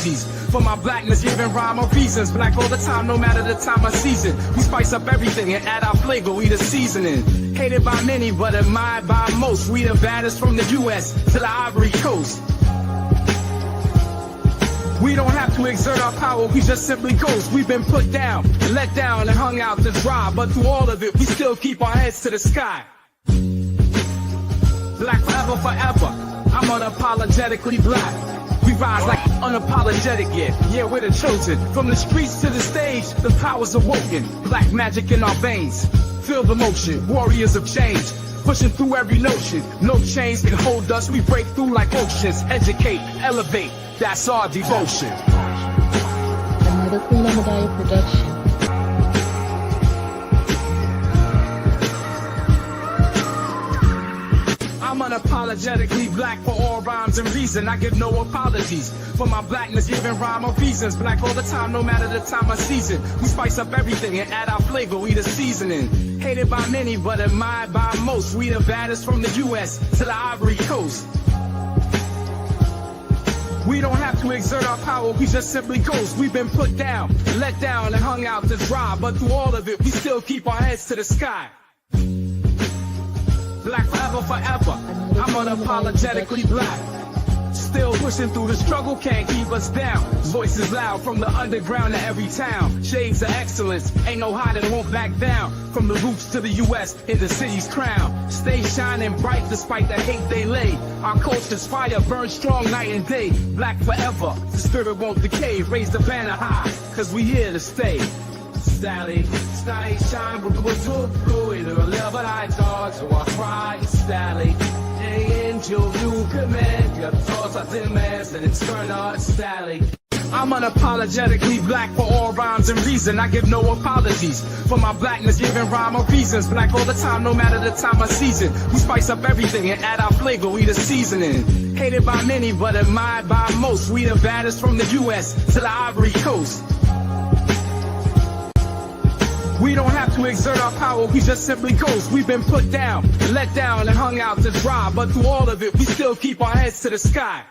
apologies for my blackness, giving rhyme or reasons. Black all the time, no matter the time of season. We spice up everything and add our flavor, we the seasoning. Hated by many, but admired by most. We the baddest from the U.S. to the Ivory Coast. We don't have to exert our power, we just simply ghost. We've been put down, let down, and hung out to dry. But through all of it, we still keep our heads to the sky. Black forever, forever. I'm unapologetically black. We rise like unapologetic, yeah, we're the chosen. From the streets to the stage, the power's awoken. Black magic in our veins, feel the motion. Warriors of change, pushing through every notion. No chains can hold us, we break through like oceans. Educate, elevate, that's our devotion. Another Queen Ahmadiyyah production. I'm unapologetically black for all rhymes and reason. I give no apologies for my blackness, giving rhyme or reasons. Black all the time, no matter the time of season. We spice up everything and add our flavor, we the seasoning. Hated by many, but admired by most. We the baddest from the U.S. to the Ivory Coast. We don't have to exert our power, we just simply ghost. We've been put down, let down, and hung out to dry. But through all of it, we still keep our heads to the sky. Black forever, forever. I'm unapologetically black. Still pushing through the struggle, can't keep us down. Voices loud from the underground to every town. Shades of excellence, ain't no hiding, won't back down. From the roots to the U.S. in the city's crown. Stay shining bright despite the hate they lay. Our culture's fire burns strong night and day. Black forever, the spirit won't decay. Raise the banner high, cause we here to stay. Sally, stay shine, but we're too good. It'll never I talk, so I cry, Sally. Angel, you command, your thoughts are demands, and it's turn on Sally. I'm unapologetically black for all rhymes and reason. I give no apologies for my blackness, giving rhyme or reasons. Black all the time, no matter the time of season. We spice up everything and add our flavor, we the seasoning. Hated by many, but admired by most. We the baddest from the U.S. to the Ivory Coast. We don't have to exert our power, we just simply ghost. We've been put down, let down, and hung out to dry. But through all of it, we still keep our heads to the sky.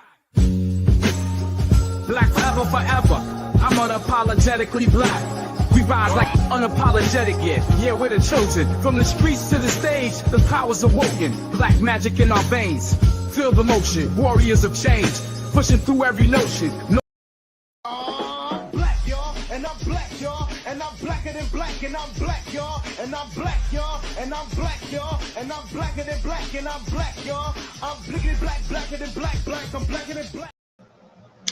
Black forever, forever. I'm unapologetically black. We rise like unapologetic, yeah, we're the chosen. From the streets to the stage, the power's awoken. Black magic in our veins, feel the motion. Warriors of change, pushing through every notion. Black, y'all, and I'm black, y'all, and I'm blacker than black, and I'm black, y'all, and I'm black, y'all, and I'm black, y'all, and I'm blacker than black, and I'm black, y'all. I'm blickety black, blacker than black, I'm blacker than black.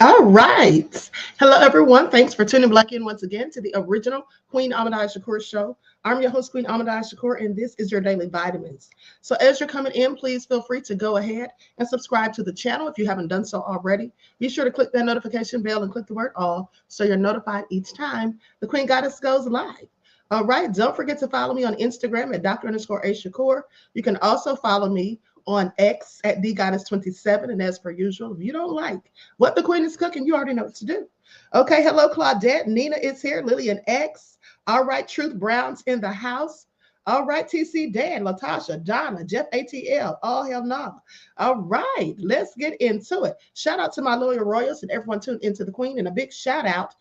All right. Hello, everyone. Thanks for tuning back in once again to the original Queen Ahmadiyyah Shakur show. I'm your host, Queen Ahmadiyyah Shakur, and this is your daily vitamins. So as you're coming in, please feel free to go ahead and subscribe to the channel if you haven't done so already. Be sure to click that notification bell and click the word all so you're notified each time the Queen Goddess goes live. All right. Don't forget to follow me on Instagram at Dr._A_Shakur. You can also follow me on X at DGoddess27. And as per usual, if you don't like what the Queen is cooking, you already know what to do. Okay, hello, Claudette. Nina is here. Lillian X. All right, Truth Brown's in the house. All right, TC Dan, Latasha, Donna, Jeff ATL, all hell no. All right, let's get into it. Shout out to my loyal royals and everyone tuned into the Queen, and a big shout out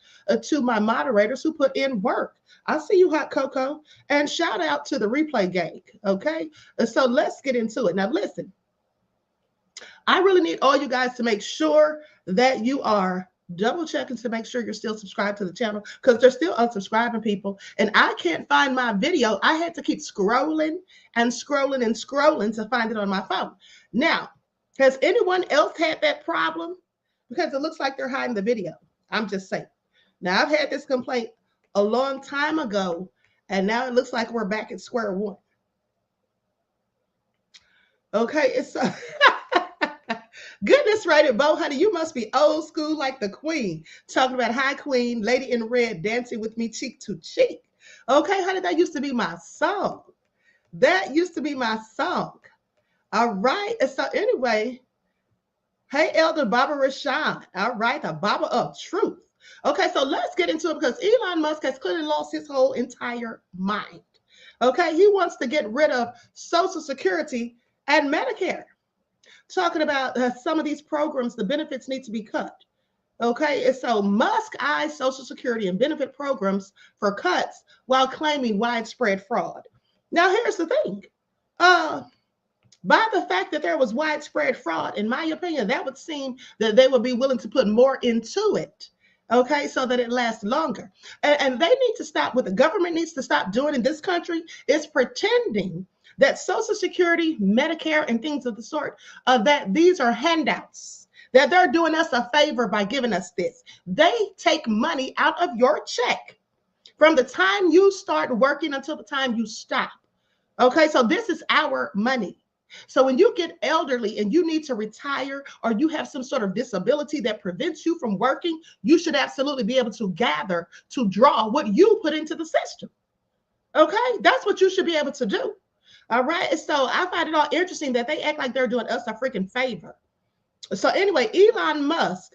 to my moderators who put in work. I see you, Hot Cocoa, and shout out to the replay gang, okay? So let's get into it. Now, listen, I really need all you guys to make sure that you are double checking to make sure you're still subscribed to the channel, because they're still unsubscribing people, and I can't find my video. I had to keep scrolling and scrolling and scrolling to find it on my phone. Now, has anyone else had that problem? Because it looks like they're hiding the video. I'm just saying. Now, I've had this complaint a long time ago, and now it looks like we're back at square one. Okay, it's goodness, rated Bo, honey, you must be old school like the Queen, talking about Hi Queen, Lady in Red, dancing with me cheek to cheek. Okay, honey, that used to be my song. That used to be my song. All right, and so anyway, hey, Elder Baba Rashawn. All right, the Baba of Truth. Okay, so let's get into it, because Elon Musk has clearly lost his whole entire mind. Okay, he wants to get rid of Social Security and Medicare. Talking about some of these programs, the benefits need to be cut. Okay, and so Musk eyes Social Security and benefit programs for cuts while claiming widespread fraud. Now, here's the thing. Uh, by the fact that there was widespread fraud, in my opinion, that would seem that they would be willing to put more into it. Okay, so that it lasts longer. And they need to stop, what the government needs to stop doing in this country is pretending that Social Security, Medicare, and things of the sort, that these are handouts, that they're doing us a favor by giving us this. They take money out of your check from the time you start working until the time you stop. Okay, so this is our money. So when you get elderly and you need to retire, or you have some sort of disability that prevents you from working, you should absolutely be able to gather to draw what you put into the system. Okay, that's what you should be able to do. All right, so I find it all interesting that they act like they're doing us a freaking favor. So anyway, Elon Musk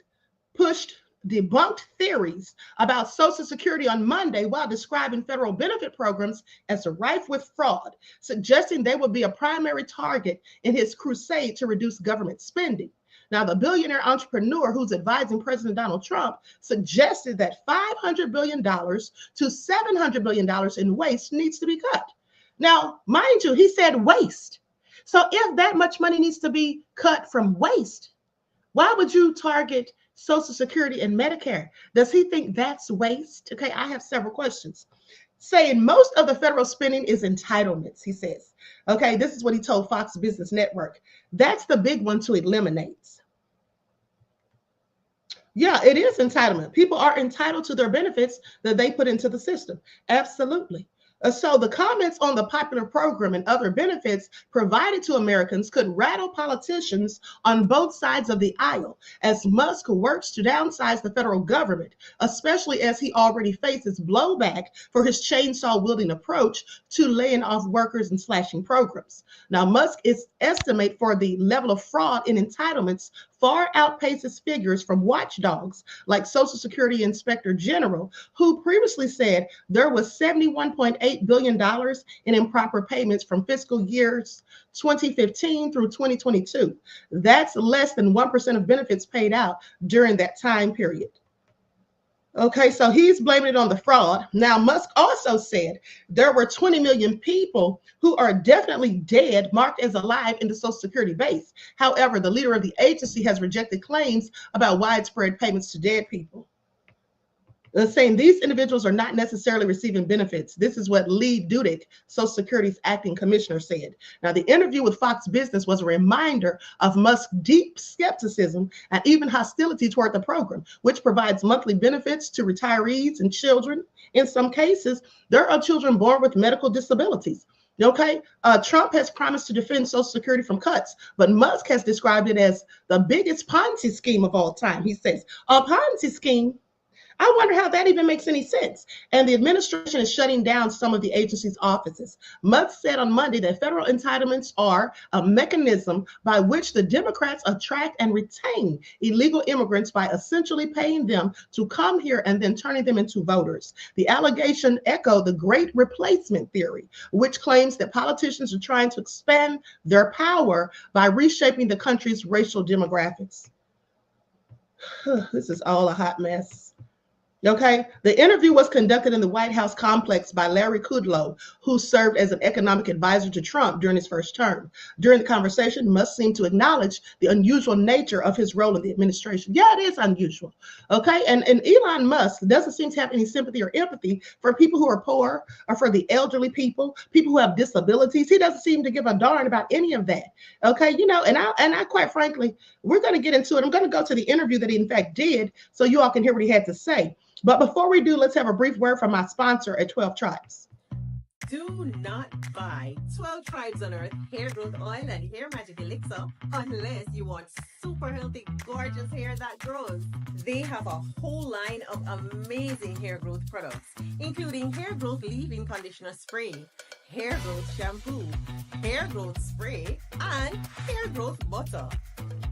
pushed debunked theories about Social Security on Monday while describing federal benefit programs as rife with fraud, suggesting they would be a primary target in his crusade to reduce government spending. Now, the billionaire entrepreneur who's advising President Donald Trump suggested that $500 billion to $700 billion in waste needs to be cut. Now, mind you, he said waste. So if that much money needs to be cut from waste, why would you target Social Security and Medicare? Does he think that's waste? Okay, I have several questions. Saying most of the federal spending is entitlements, he says. Okay, this is what he told Fox Business Network. That's the big one to eliminate. Yeah, it is entitlement. People are entitled to their benefits that they put into the system. Absolutely. So the comments on the popular program and other benefits provided to Americans could rattle politicians on both sides of the aisle as Musk works to downsize the federal government, especially as he already faces blowback for his chainsaw-wielding approach to laying off workers and slashing programs. Now, Musk's estimate for the level of fraud in entitlements far outpaces figures from watchdogs like Social Security Inspector General, who previously said there was $71.8 billion in improper payments from fiscal years 2015 through 2022. That's less than 1% of benefits paid out during that time period. Okay, so he's blaming it on the fraud. Now, Musk also said there were 20 million people who are definitely dead, marked as alive in the Social Security base. However, the leader of the agency has rejected claims about widespread payments to dead people, saying these individuals are not necessarily receiving benefits. This is what Lee Dudick, Social Security's acting commissioner, said. Now, the interview with Fox Business was a reminder of Musk's deep skepticism and even hostility toward the program, which provides monthly benefits to retirees and children. In some cases, there are children born with medical disabilities. Okay, Trump has promised to defend Social Security from cuts, but Musk has described it as the biggest Ponzi scheme of all time. He says, a Ponzi scheme? I wonder how that even makes any sense. And the administration is shutting down some of the agency's offices. Musk said on Monday that federal entitlements are a mechanism by which the Democrats attract and retain illegal immigrants by essentially paying them to come here and then turning them into voters. The allegation echoed the Great Replacement theory, which claims that politicians are trying to expand their power by reshaping the country's racial demographics. This is all a hot mess. Okay, the interview was conducted in the White House complex by Larry Kudlow, who served as an economic advisor to Trump during his first term. During the conversation, Musk seemed to acknowledge the unusual nature of his role in the administration. Yeah, it is unusual. Okay, and Elon Musk doesn't seem to have any sympathy or empathy for people who are poor or for the elderly people who have disabilities. He doesn't seem to give a darn about any of that. Okay, you know, and I quite frankly, we're going to get into it. I'm going to go to the interview that he in fact did so you all can hear what he had to say. But before we do, let's have a brief word from my sponsor at 12 Tribes. Do not buy 12 Tribes on Earth hair growth oil and hair magic elixir unless you want super healthy, gorgeous hair that grows. They have a whole line of amazing hair growth products, including hair growth leave-in conditioner spray, hair growth shampoo, hair growth spray, and hair growth butter.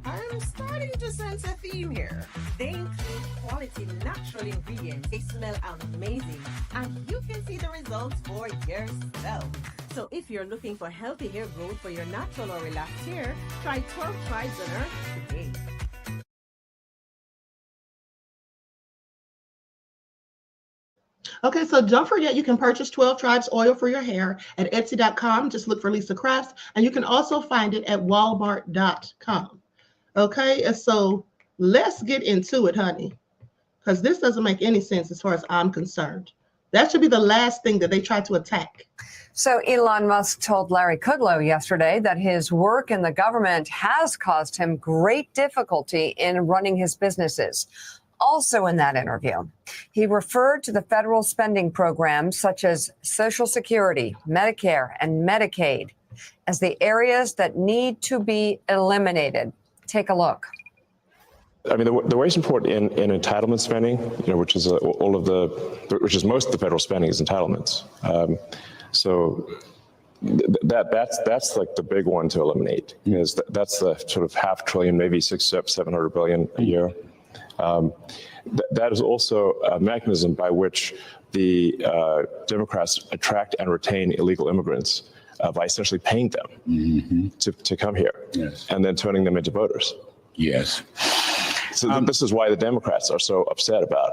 I'm starting to sense a theme here. They include quality natural ingredients. They smell amazing, and you can see the results for yourself. So if you're looking for healthy hair growth for your natural or relaxed hair, try 12 Tribes on Earth today. Okay, so don't forget you can purchase 12 Tribes oil for your hair at Etsy.com. Just look for Lisa Crafts, and you can also find it at Walmart.com. Okay, and so let's get into it, honey, because this doesn't make any sense as far as I'm concerned. That should be the last thing that they try to attack. So Elon Musk told Larry Kudlow yesterday that his work in the government has caused him great difficulty in running his businesses. Also in that interview, he referred to the federal spending programs such as Social Security, Medicare, and Medicaid as the areas that need to be eliminated. Take a look. I mean, the way it's important in entitlement spending, which is which is most of the federal spending is entitlements. So that's like the big one to eliminate. That's the sort of $500 billion, maybe $700 billion a year. That is also a mechanism by which the Democrats attract and retain illegal immigrants by essentially paying them to come here, and then turning them into voters. Yes. So this is why the Democrats are so upset about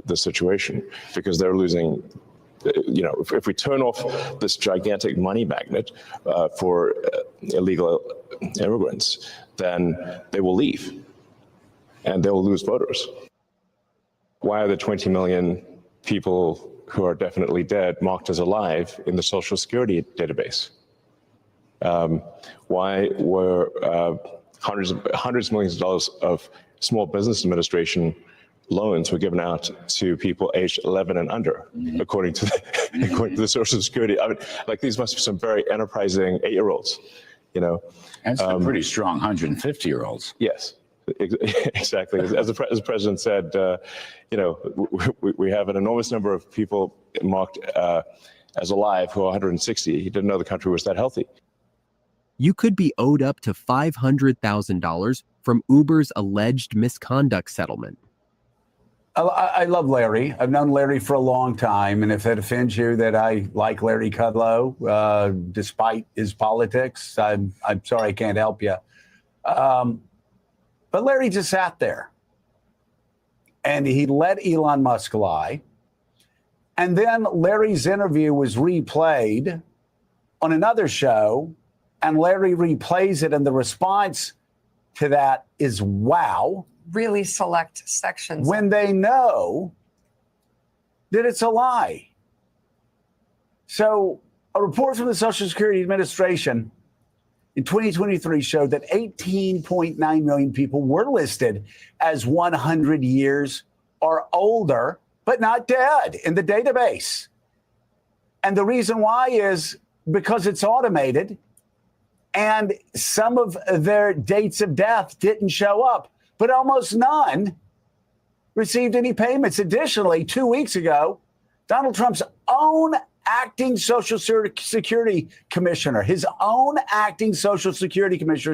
the situation, because they're losing. If we turn off this gigantic money magnet for illegal immigrants, then they will leave, and they will lose voters. Why are the 20 million people who are definitely dead marked as alive in the Social Security database? Why were hundreds of millions of dollars of Small Business Administration loans were given out to people aged 11 and under, according to the Social Security? I mean, like, these must be some very enterprising 8-year-olds, And some pretty strong 150-year-olds. Yes, exactly. As the president said, we have an enormous number of people marked as alive who are 160. He didn't know the country was that healthy. You could be owed up to $500,000 from Uber's alleged misconduct settlement. I love Larry. I've known Larry for a long time, and if that offends you that I like Larry Kudlow, despite his politics, I'm sorry, I can't help you. But Larry just sat there, and he let Elon Musk lie. And then Larry's interview was replayed on another show, and Larry replays it, and the response to that is, wow. Really select sections. When they know that it's a lie. So a report from the Social Security Administration in 2023 showed that 18.9 million people were listed as 100 years or older, but not dead in the database. And the reason why is because it's automated, and some of their dates of death didn't show up, but almost none received any payments. Additionally, 2 weeks ago, Donald Trump's own acting Social Security commissioner,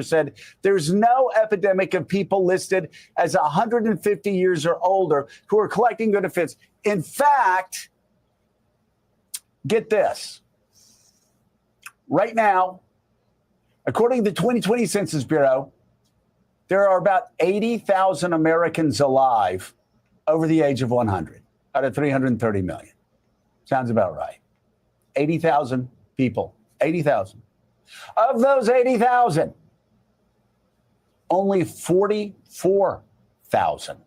said there's no epidemic of people listed as 150 years or older who are collecting benefits. In fact, get this. Right now, according to the 2020 Census Bureau, there are about 80,000 Americans alive over the age of 100 out of 330 million. Sounds about right. 80,000 people, 80,000. Of those 80,000, only 44,000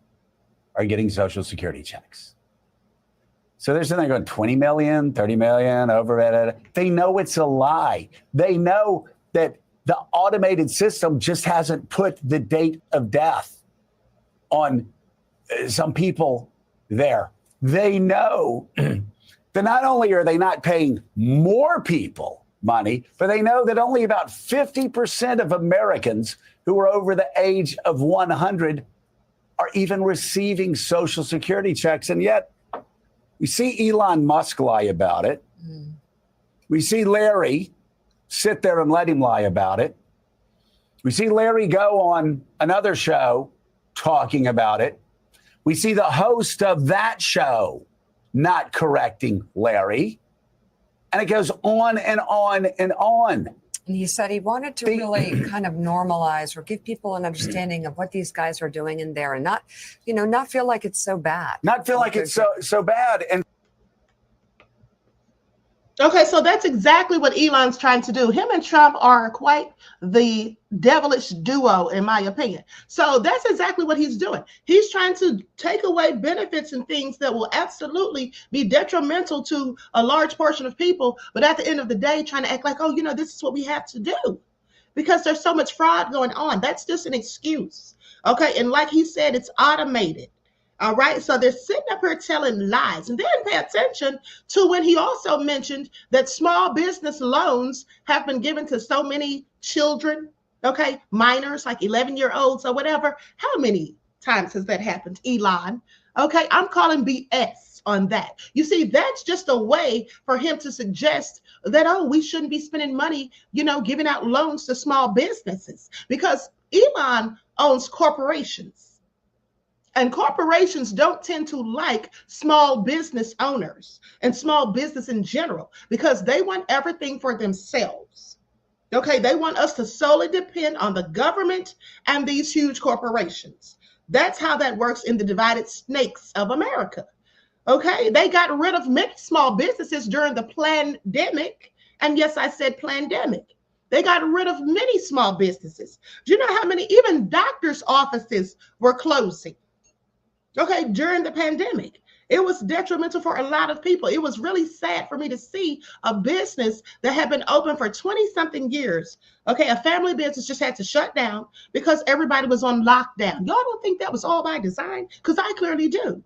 are getting Social Security checks. So they're sitting there going 20 million, 30 million, over it. They know it's a lie. They know that the automated system just hasn't put the date of death on some people there. They know that not only are they not paying more people money, but they know that only about 50% of Americans who are over the age of 100 are even receiving Social Security checks. And yet we see Elon Musk lie about it. We see Larry sit there and let him lie about it. We see Larry go on another show talking about it. We see the host of that show not correcting Larry. And it goes on and on and on. And he said he wanted to really kind of normalize or give people an understanding of what these guys are doing in there, and not feel like it's so bad. Not feel like it's so bad. And Okay, so that's exactly what Elon's trying to do. Him and Trump are quite the devilish duo, in my opinion. So that's exactly what he's doing. He's trying to take away benefits and things that will absolutely be detrimental to a large portion of people. But at the end of the day, trying to act like, oh, this is what we have to do because there's so much fraud going on. That's just an excuse. Okay, and like he said, it's automated. All right, so they're sitting up here telling lies. And then pay attention to when he also mentioned that small business loans have been given to so many children, okay, minors, like 11-year-olds or whatever. How many times has that happened, Elon? Okay, I'm calling BS on that. You see, that's just a way for him to suggest that, oh, we shouldn't be spending money, giving out loans to small businesses because Elon owns corporations. And corporations don't tend to like small business owners and small business in general because they want everything for themselves. Okay, they want us to solely depend on the government and these huge corporations. That's how that works in the divided snakes of America. Okay, they got rid of many small businesses during the pandemic. And yes, I said pandemic. They got rid of many small businesses. Do you know how many, even doctors' offices were closing? Okay, during the pandemic, it was detrimental for a lot of people. It was really sad for me to see a business that had been open for 20-something years. Okay, a family business just had to shut down because everybody was on lockdown. Y'all don't think that was all by design? Because I clearly do.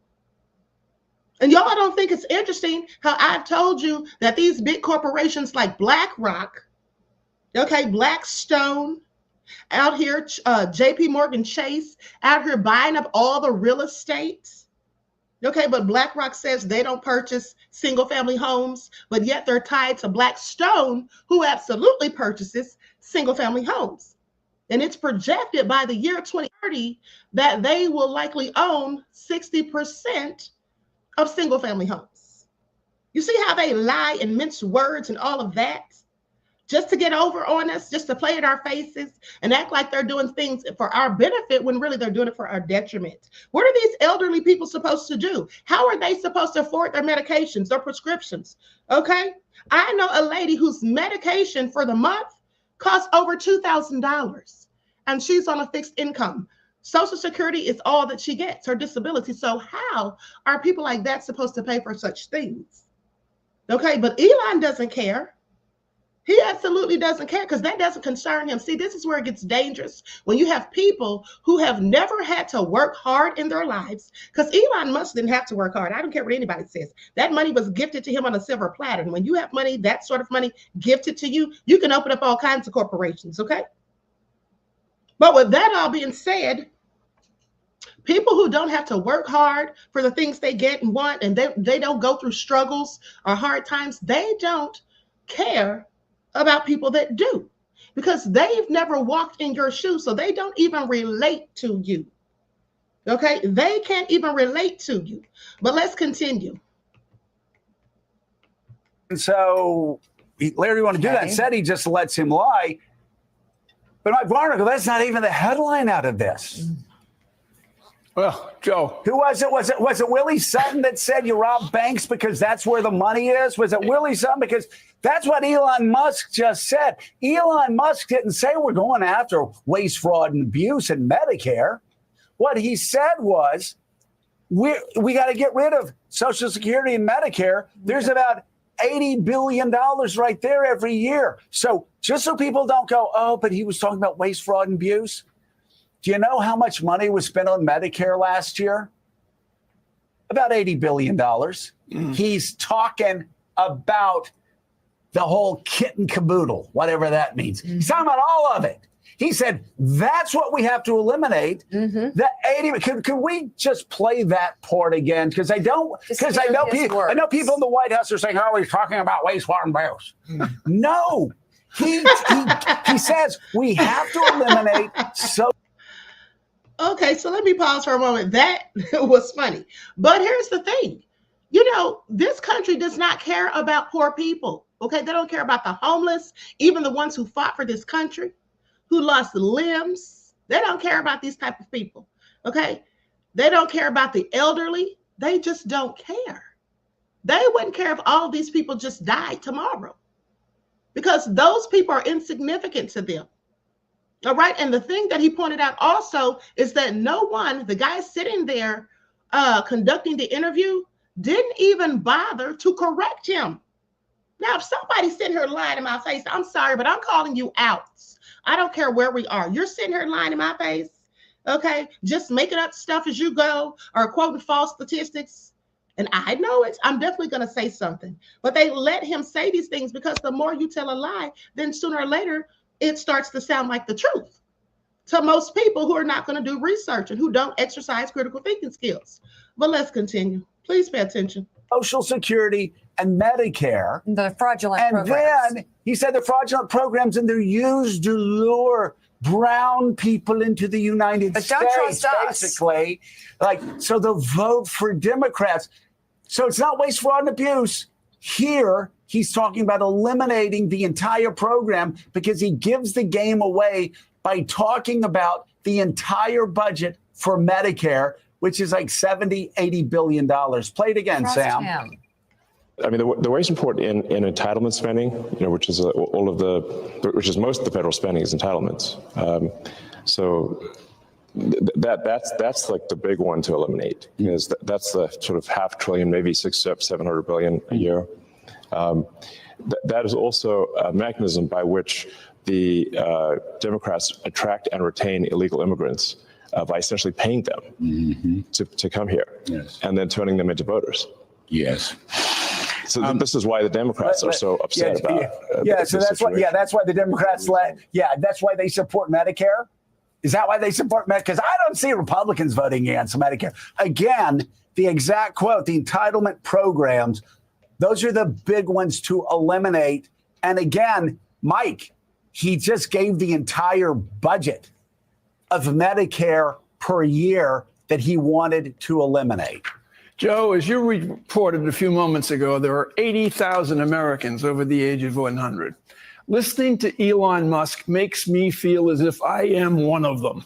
And y'all don't think it's interesting how I've told you that these big corporations like BlackRock, okay, Blackstone, out here, JP Morgan Chase, out here buying up all the real estate. Okay, but BlackRock says they don't purchase single family homes, but yet they're tied to Blackstone, who absolutely purchases single family homes. And it's projected by the year 2030 that they will likely own 60% of single family homes. You see how they lie and mince words and all of that? Just to get over on us, just to play in our faces and act like they're doing things for our benefit when really they're doing it for our detriment. What are these elderly people supposed to do? How are they supposed to afford their medications, their prescriptions? Okay, I know a lady whose medication for the month costs over $2,000 and she's on a fixed income. Social Security is all that she gets, her disability. So how are people like that supposed to pay for such things? Okay, but Elon doesn't care. He absolutely doesn't care because that doesn't concern him. See, this is where it gets dangerous when you have people who have never had to work hard in their lives, because Elon Musk didn't have to work hard. I don't care what anybody says. That money was gifted to him on a silver platter. And when you have money, that sort of money gifted to you, you can open up all kinds of corporations, okay? But with that all being said, people who don't have to work hard for the things they get and want, and they don't go through struggles or hard times, they don't care about people that do, because they've never walked in your shoes, so they don't even relate to you. Okay, they can't even relate to you. But let's continue. And so Larry want to do that. Said he just lets him lie. But Mike Barnacle, that's not even the headline out of this. Well, Joe. Who was it? Was it Willie Sutton that said you rob banks because that's where the money is? Was it Willie Sutton? Because that's what Elon Musk just said. Elon Musk didn't say we're going after waste, fraud, and abuse in Medicare. What he said was we got to get rid of Social Security and Medicare. There's about $80 billion right there every year. So just so people don't go, oh, but he was talking about waste, fraud, and abuse. Do you know how much money was spent on Medicare last year? About $80 billion. He's talking about the whole kit and caboodle, whatever that means. He's talking about all of it. He said, that's what we have to eliminate. The 80. Can we just play that part again? Because I know people in the White House are saying, oh, he's talking about waste, fraud, and abuse. No, he says we have to eliminate Okay, so let me pause for a moment. That was funny. But here's the thing. You know, this country does not care about poor people. Okay, they don't care about the homeless, even the ones who fought for this country, who lost limbs. They don't care about these type of people. Okay, they don't care about the elderly. They just don't care. They wouldn't care if all of these people just died tomorrow, because those people are insignificant to them. All right. And the thing that he pointed out also is that no one, the guy sitting there conducting the interview, didn't even bother to correct him. Now, if somebody's sitting here lying in my face, I'm sorry, but I'm calling you out. I don't care where we are. You're sitting here lying in my face, okay? Just making up stuff as you go or quoting false statistics. And I know it. I'm definitely going to say something. But they let him say these things because the more you tell a lie, then sooner or later, it starts to sound like the truth to most people who are not going to do research and who don't exercise critical thinking skills. But let's continue. Please pay attention. Social Security and Medicare. The fraudulent and programs. then he said the fraudulent programs, and they're used to lure brown people into the United But States, don't trust us. basically. Like, so they'll vote for Democrats. So it's not waste, fraud, and abuse. Here, he's talking about eliminating the entire program because he gives the game away by talking about the entire budget for Medicare, which is like $70-80 billion. Play it again, Trust Sam. him. I mean, the way it's important in entitlement spending, which is which is most of the federal spending is entitlements. That's like the big one to eliminate, because that's the sort of $500 billion, maybe $600-700 billion a year. That is also a mechanism by which the Democrats attract and retain illegal immigrants by essentially paying them to come here, and then turning them into voters. Yes. So this is why the Democrats are so upset about. So that's why. Yeah, that's why the Democrats that's why they support Medicare. Is that why they support Medicare? Because I don't see Republicans voting against Medicare. Again, the exact quote: the entitlement programs. Those are the big ones to eliminate. And again, Mike, he just gave the entire budget of Medicare per year that he wanted to eliminate. Joe, as you reported a few moments ago, there are 80,000 Americans over the age of 100. Listening to Elon Musk makes me feel as if I am one of them.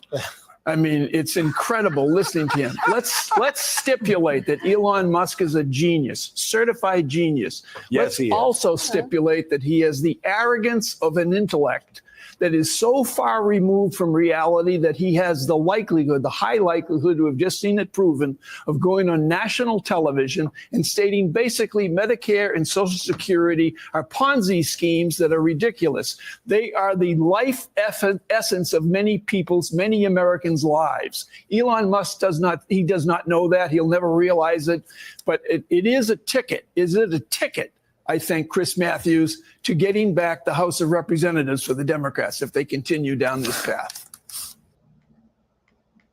I mean, it's incredible listening to him. Let's stipulate that Elon Musk is a genius, certified genius. Yes, he is. Let's also stipulate that he has the arrogance of an intellect that is so far removed from reality that he has the high likelihood, to have just seen it proven, of going on national television and stating basically Medicare and Social Security are Ponzi schemes that are ridiculous. They are the life essence of many Americans' lives. Elon Musk does not know that. He'll never realize it, but it is a ticket. Is it a ticket? I think, Chris Matthews, to getting back the House of Representatives for the Democrats if they continue down this path.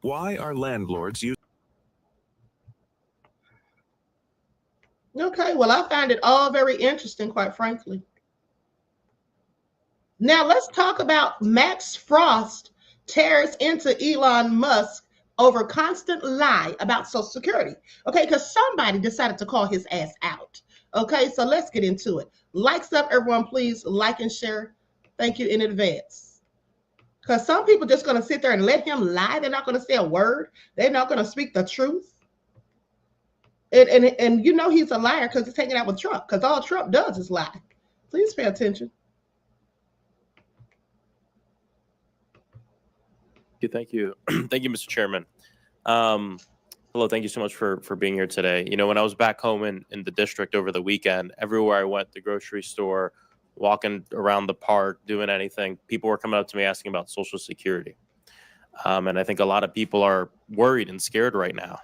Why are landlords using? Okay, well, I find it all very interesting, quite frankly. Now, let's talk about Max Frost tears into Elon Musk over constant lie about Social Security. Okay, because somebody decided to call his ass out. Okay, so let's get into it. Likes up, everyone, please like and share. Thank you in advance. Because some people just going to sit there and let him lie. They're not going to say a word. They're not going to speak the truth. And you know he's a liar because he's hanging out with Trump, because all Trump does is lie. Please pay attention. Thank you. Thank you, Mr. Chairman. Hello, thank you so much for being here today. You know, when I was back home in the district over the weekend, everywhere I went, the grocery store, walking around the park, doing anything, people were coming up to me asking about Social Security. And I think a lot of people are worried and scared right now.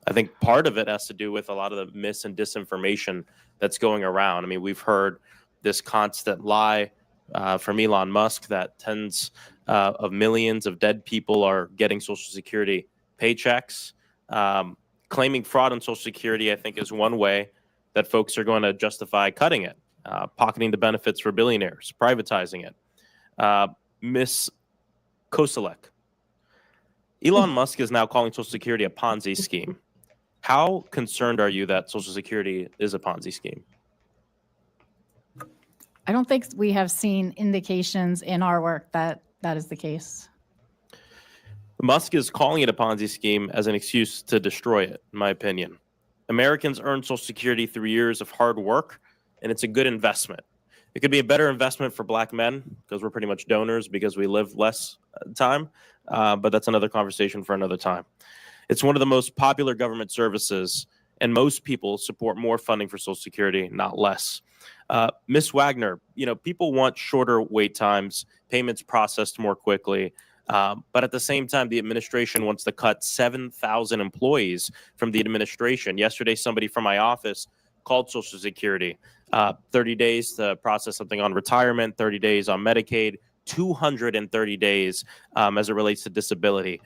I think part of it has to do with a lot of the mis and disinformation that's going around. I mean, we've heard this constant lie from Elon Musk that tens of millions of dead people are getting Social Security paychecks. Claiming fraud on Social Security, I think, is one way that folks are going to justify cutting it, pocketing the benefits for billionaires, privatizing it. Miss Koselleck, Elon Musk is now calling Social Security a Ponzi scheme. How concerned are you that Social Security is a Ponzi scheme? I don't think we have seen indications in our work that that is the case. Musk is calling it a Ponzi scheme as an excuse to destroy it, in my opinion. Americans earn Social Security through years of hard work, and it's a good investment. It could be a better investment for Black men because we're pretty much donors because we live less time, but that's another conversation for another time. It's one of the most popular government services, and most people support more funding for Social Security, not less. Ms. Wagner, people want shorter wait times, payments processed more quickly, but at the same time, the administration wants to cut 7,000 employees from the administration. Yesterday, somebody from my office called Social Security. 30 days to process something on retirement, 30 days on Medicaid, 230 days as it relates to disability.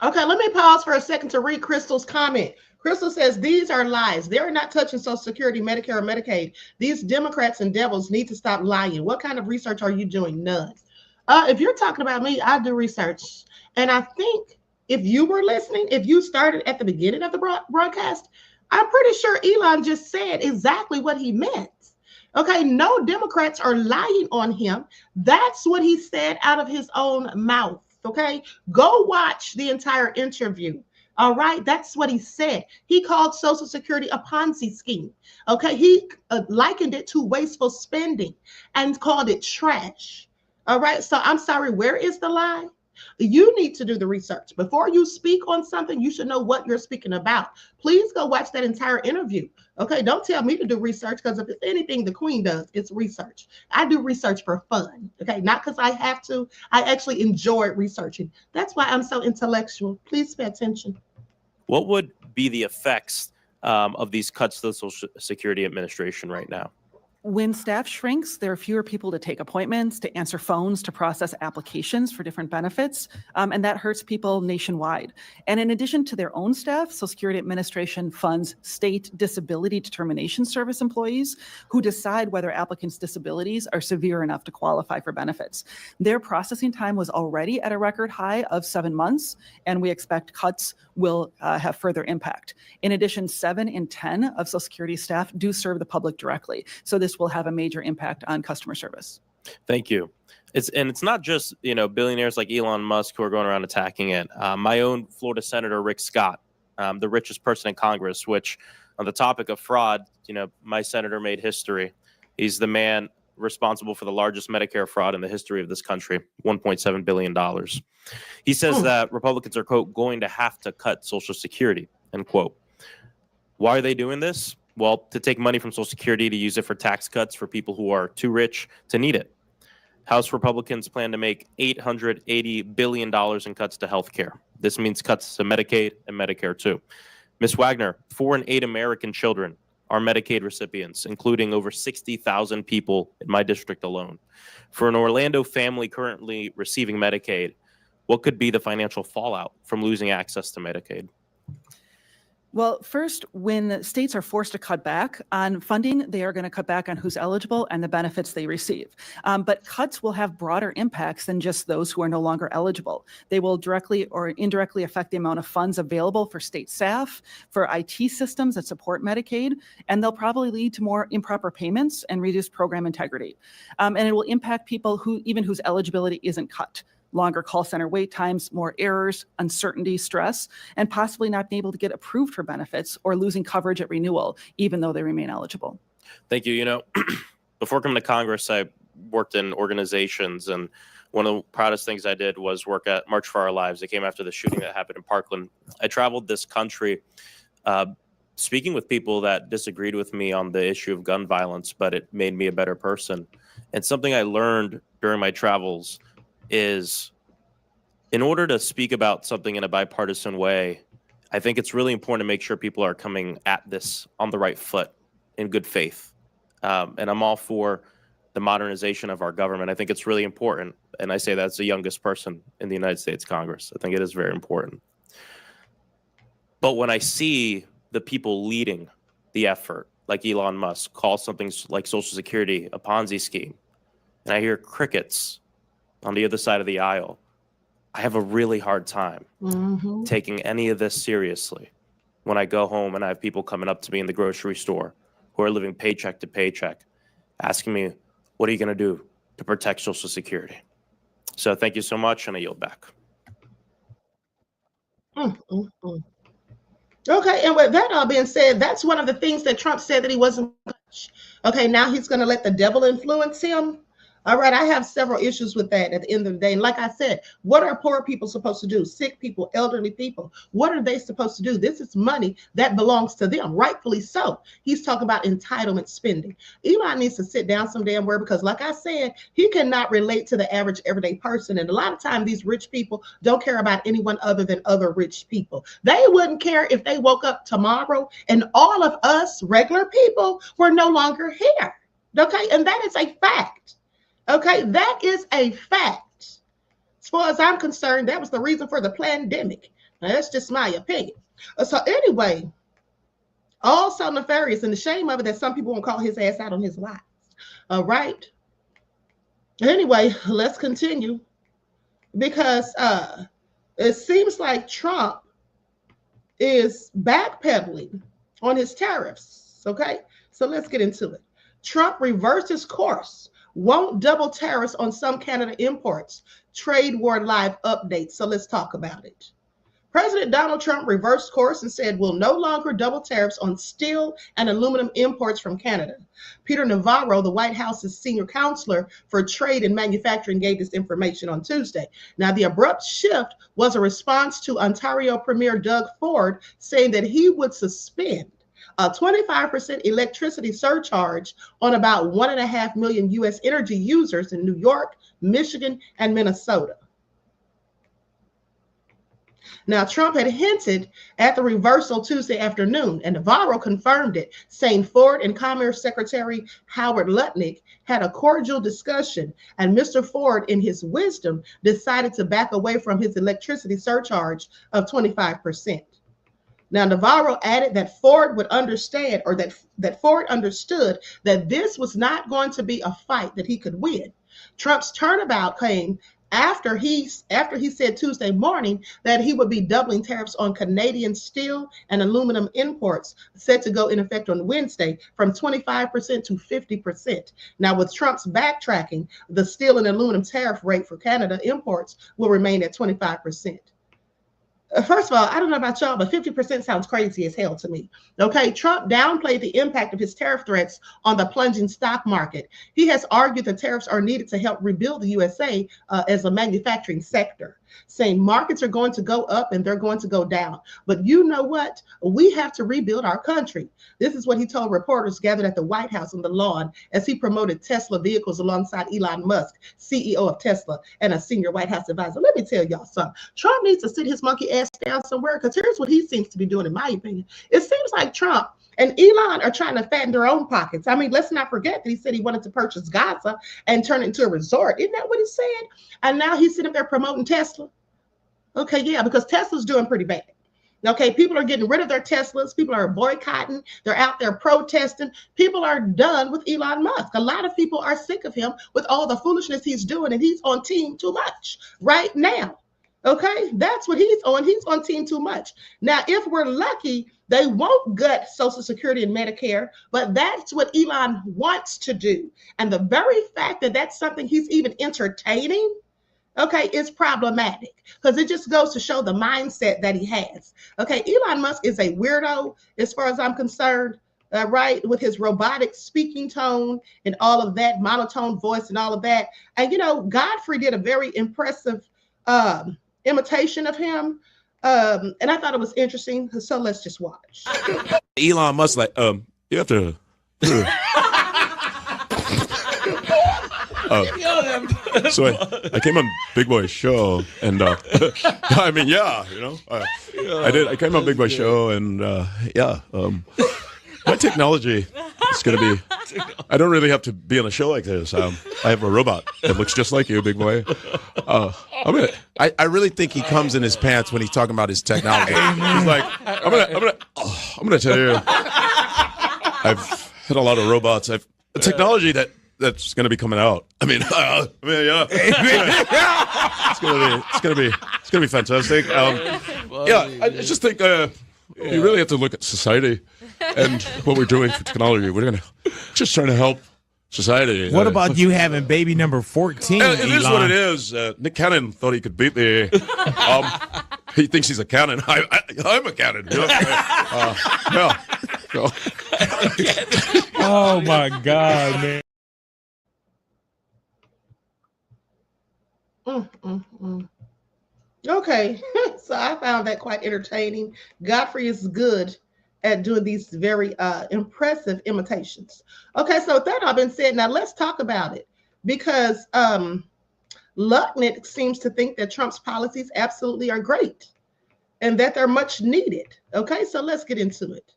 Okay, let me pause for a second to read Crystal's comment. Crystal says, these are lies. They're not touching Social Security, Medicare, or Medicaid. These Democrats and devils need to stop lying. What kind of research are you doing? None. If you're talking about me, I do research. And I think if you were listening, if you started at the beginning of the broadcast, I'm pretty sure Elon just said exactly what he meant. Okay, no Democrats are lying on him. That's what he said out of his own mouth. Okay, go watch the entire interview. All right, that's what he said. He called Social Security a Ponzi scheme. Okay, he likened it to wasteful spending and called it trash. All right, so I'm sorry, where is the lie? You need to do the research. Before you speak on something, you should know what you're speaking about. Please go watch that entire interview. Okay, don't tell me to do research, because if it's anything the Queen does, it's research. I do research for fun. Okay, not because I have to. I actually enjoy researching. That's why I'm so intellectual. Please pay attention. What would be the effects of these cuts to the Social Security Administration right now? When staff shrinks, there are fewer people to take appointments, to answer phones, to process applications for different benefits, and that hurts people nationwide. And in addition to their own staff, Social Security Administration funds state disability determination service employees who decide whether applicants' disabilities are severe enough to qualify for benefits. Their processing time was already at a record high of 7 months, and we expect cuts will have further impact. In addition, 7 in 10 of Social Security staff do serve the public directly. So this will have a major impact on customer service. Thank you. It's not just billionaires like Elon Musk who are going around attacking it. My own Florida Senator Rick Scott, the richest person in Congress, which on the topic of fraud, my senator made history. He's the man responsible for the largest Medicare fraud in the history of this country, $1.7 billion. He says that Republicans are, quote, going to have to cut Social Security, end quote. Why are they doing this? Well, to take money from Social Security to use it for tax cuts for people who are too rich to need it. House Republicans plan to make $880 billion in cuts to health care. This means cuts to Medicaid and Medicare, too. Ms. Wagner, 4 in 8 American children are Medicaid recipients, including over 60,000 people in my district alone. For an Orlando family currently receiving Medicaid, what could be the financial fallout from losing access to Medicaid? Well, first, when states are forced to cut back on funding, they are going to cut back on who's eligible and the benefits they receive. But cuts will have broader impacts than just those who are no longer eligible. They will directly or indirectly affect the amount of funds available for state staff, for IT systems that support Medicaid, and they'll probably lead to more improper payments and reduced program integrity. And it will impact people whose eligibility isn't cut. Longer call center wait times, more errors, uncertainty, stress, and possibly not being able to get approved for benefits or losing coverage at renewal, even though they remain eligible. Thank you. Before coming to Congress, I worked in organizations, and one of the proudest things I did was work at March for Our Lives. It came after the shooting that happened in Parkland. I traveled this country speaking with people that disagreed with me on the issue of gun violence, but it made me a better person. And something I learned during my travels is, in order to speak about something in a bipartisan way, I think it's really important to make sure people are coming at this on the right foot, in good faith. And I'm all for the modernization of our government. I think it's really important. And I say that as the youngest person in the United States Congress. I think it is very important. But when I see the people leading the effort, like Elon Musk, call something like Social Security a Ponzi scheme, and I hear crickets on the other side of the aisle, I have a really hard time taking any of this seriously when I go home and I have people coming up to me in the grocery store who are living paycheck to paycheck, asking me, what are you going to do to protect Social Security? So thank you so much, and I yield back. Okay, and with that all being said, that's one of the things that Trump said that he wasn't much. Okay, now he's going to let the devil influence him. All right, I have several issues with that at the end of the day. And like I said, what are poor people supposed to do? Sick people, elderly people, what are they supposed to do? This is money that belongs to them, rightfully so. He's talking about entitlement spending. Elon needs to sit down some damn where, because like I said, he cannot relate to the average everyday person. And a lot of times these rich people don't care about anyone other than other rich people. They wouldn't care if they woke up tomorrow and all of us regular people were no longer here. Okay, and that is a fact. Okay, that is a fact. As far as I'm concerned, that was the reason for the pandemic. Now, that's just my opinion. So anyway, also nefarious, and the shame of it that some people won't call his ass out on his lies. All right. Anyway, let's continue, because it seems like Trump is backpedaling on his tariffs. Okay, so let's get into it. Trump reversed his course. Won't double tariffs on some Canada imports. Trade war live update. So let's talk about it. President Donald Trump reversed course and said we'll no longer double tariffs on steel and aluminum imports from Canada. Peter Navarro, the White House's senior counselor for trade and manufacturing, gave this information on Tuesday. Now, the abrupt shift was a response to Ontario Premier Doug Ford saying that he would suspend a 25% electricity surcharge on about 1.5 million U.S. energy users in New York, Michigan, and Minnesota. Now, Trump had hinted at the reversal Tuesday afternoon, and Navarro confirmed it, saying Ford and Commerce Secretary Howard Lutnick had a cordial discussion, and Mr. Ford, in his wisdom, decided to back away from his electricity surcharge of 25%. Now, Navarro added that Ford would understand, or that Ford understood that this was not going to be a fight that he could win. Trump's turnabout came after he said Tuesday morning that he would be doubling tariffs on Canadian steel and aluminum imports, set to go in effect on Wednesday from 25% to 50%. Now, with Trump's backtracking, the steel and aluminum tariff rate for Canada imports will remain at 25%. First of all, I don't know about y'all, but 50% sounds crazy as hell to me. Okay, Trump downplayed the impact of his tariff threats on the plunging stock market. He has argued that tariffs are needed to help rebuild the USA as a manufacturing sector, saying markets are going to go up and they're going to go down. But you know what? We have to rebuild our country. This is what he told reporters gathered at the White House on the lawn as he promoted Tesla vehicles alongside Elon Musk, CEO of Tesla, and a senior White House advisor. Let me tell y'all something. Trump needs to sit his monkey ass down somewhere, because here's what he seems to be doing, in my opinion. It seems like Trump and Elon are trying to fatten their own pockets. I mean, let's not forget that he said he wanted to purchase Gaza and turn it into a resort. Isn't that what he said? And now he's sitting there promoting Tesla. Okay, yeah, because Tesla's doing pretty bad. Okay, people are getting rid of their Teslas. People are boycotting. They're out there protesting. People are done with Elon Musk. A lot of people are sick of him with all the foolishness he's doing, and he's on team too much right now. Okay, that's what he's on. He's on team too much. Now, if we're lucky, they won't gut Social Security and Medicare, but that's what Elon wants to do. And the very fact that that's something he's even entertaining, okay, is problematic, because it just goes to show the mindset that he has. Okay, Elon Musk is a weirdo as far as I'm concerned, right, with his robotic speaking tone and all of that, monotone voice and all of that. And, you know, Godfrey did a very impressive imitation of him. And I thought it was interesting. So let's just watch. Elon Musk, like, you have to. So I came on Big Boy's show, and I mean, yeah, you know, I did. I came on Big Boy's show, and my technology is going to be. I don't really have to be on a show like this. I have a robot that looks just like you, Big Boy. I really think he comes in his pants when he's talking about his technology. He's like, I'm gonna tell you, I've had a lot of robots. I've the technology that's going to be coming out. I mean, yeah, it's going to be fantastic. I just think you really have to look at society and what we're doing for technology. We're just trying to help society. What about you having baby number 14? It is what it is. Nick Cannon thought he could beat me. He thinks he's accountant. I'm accountant. Oh my God, man. Okay, so I found that quite entertaining. Godfrey is good at doing these very impressive imitations. Okay, so with that all been said, now let's talk about it, because Lutnick seems to think that Trump's policies absolutely are great and that they're much needed. Okay, so let's get into it.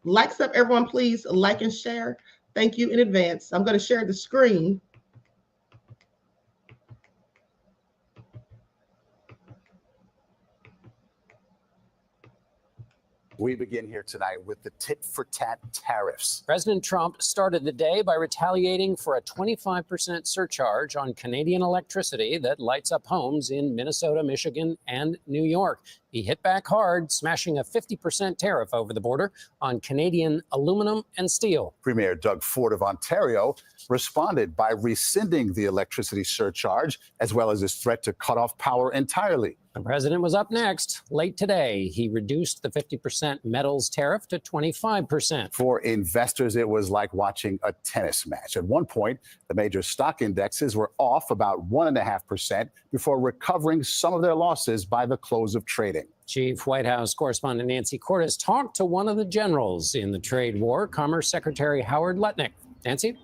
Likes up, everyone, please like and share. Thank you in advance. I'm going to share the screen. We begin here tonight with the tit-for-tat tariffs. President Trump started the day by retaliating for a 25% surcharge on Canadian electricity that lights up homes in Minnesota, Michigan, and New York. He hit back hard, smashing a 50% tariff over the border on Canadian aluminum and steel. Premier Doug Ford of Ontario responded by rescinding the electricity surcharge, as well as his threat to cut off power entirely. The president was up next. Late today, he reduced the 50% metals tariff to 25%. For investors, it was like watching a tennis match. At one point, the major stock indexes were off about 1.5% before recovering some of their losses by the close of trading. Chief White House correspondent Nancy Cordes talked to one of the generals in the trade war, Commerce Secretary Howard Lutnick. Nancy?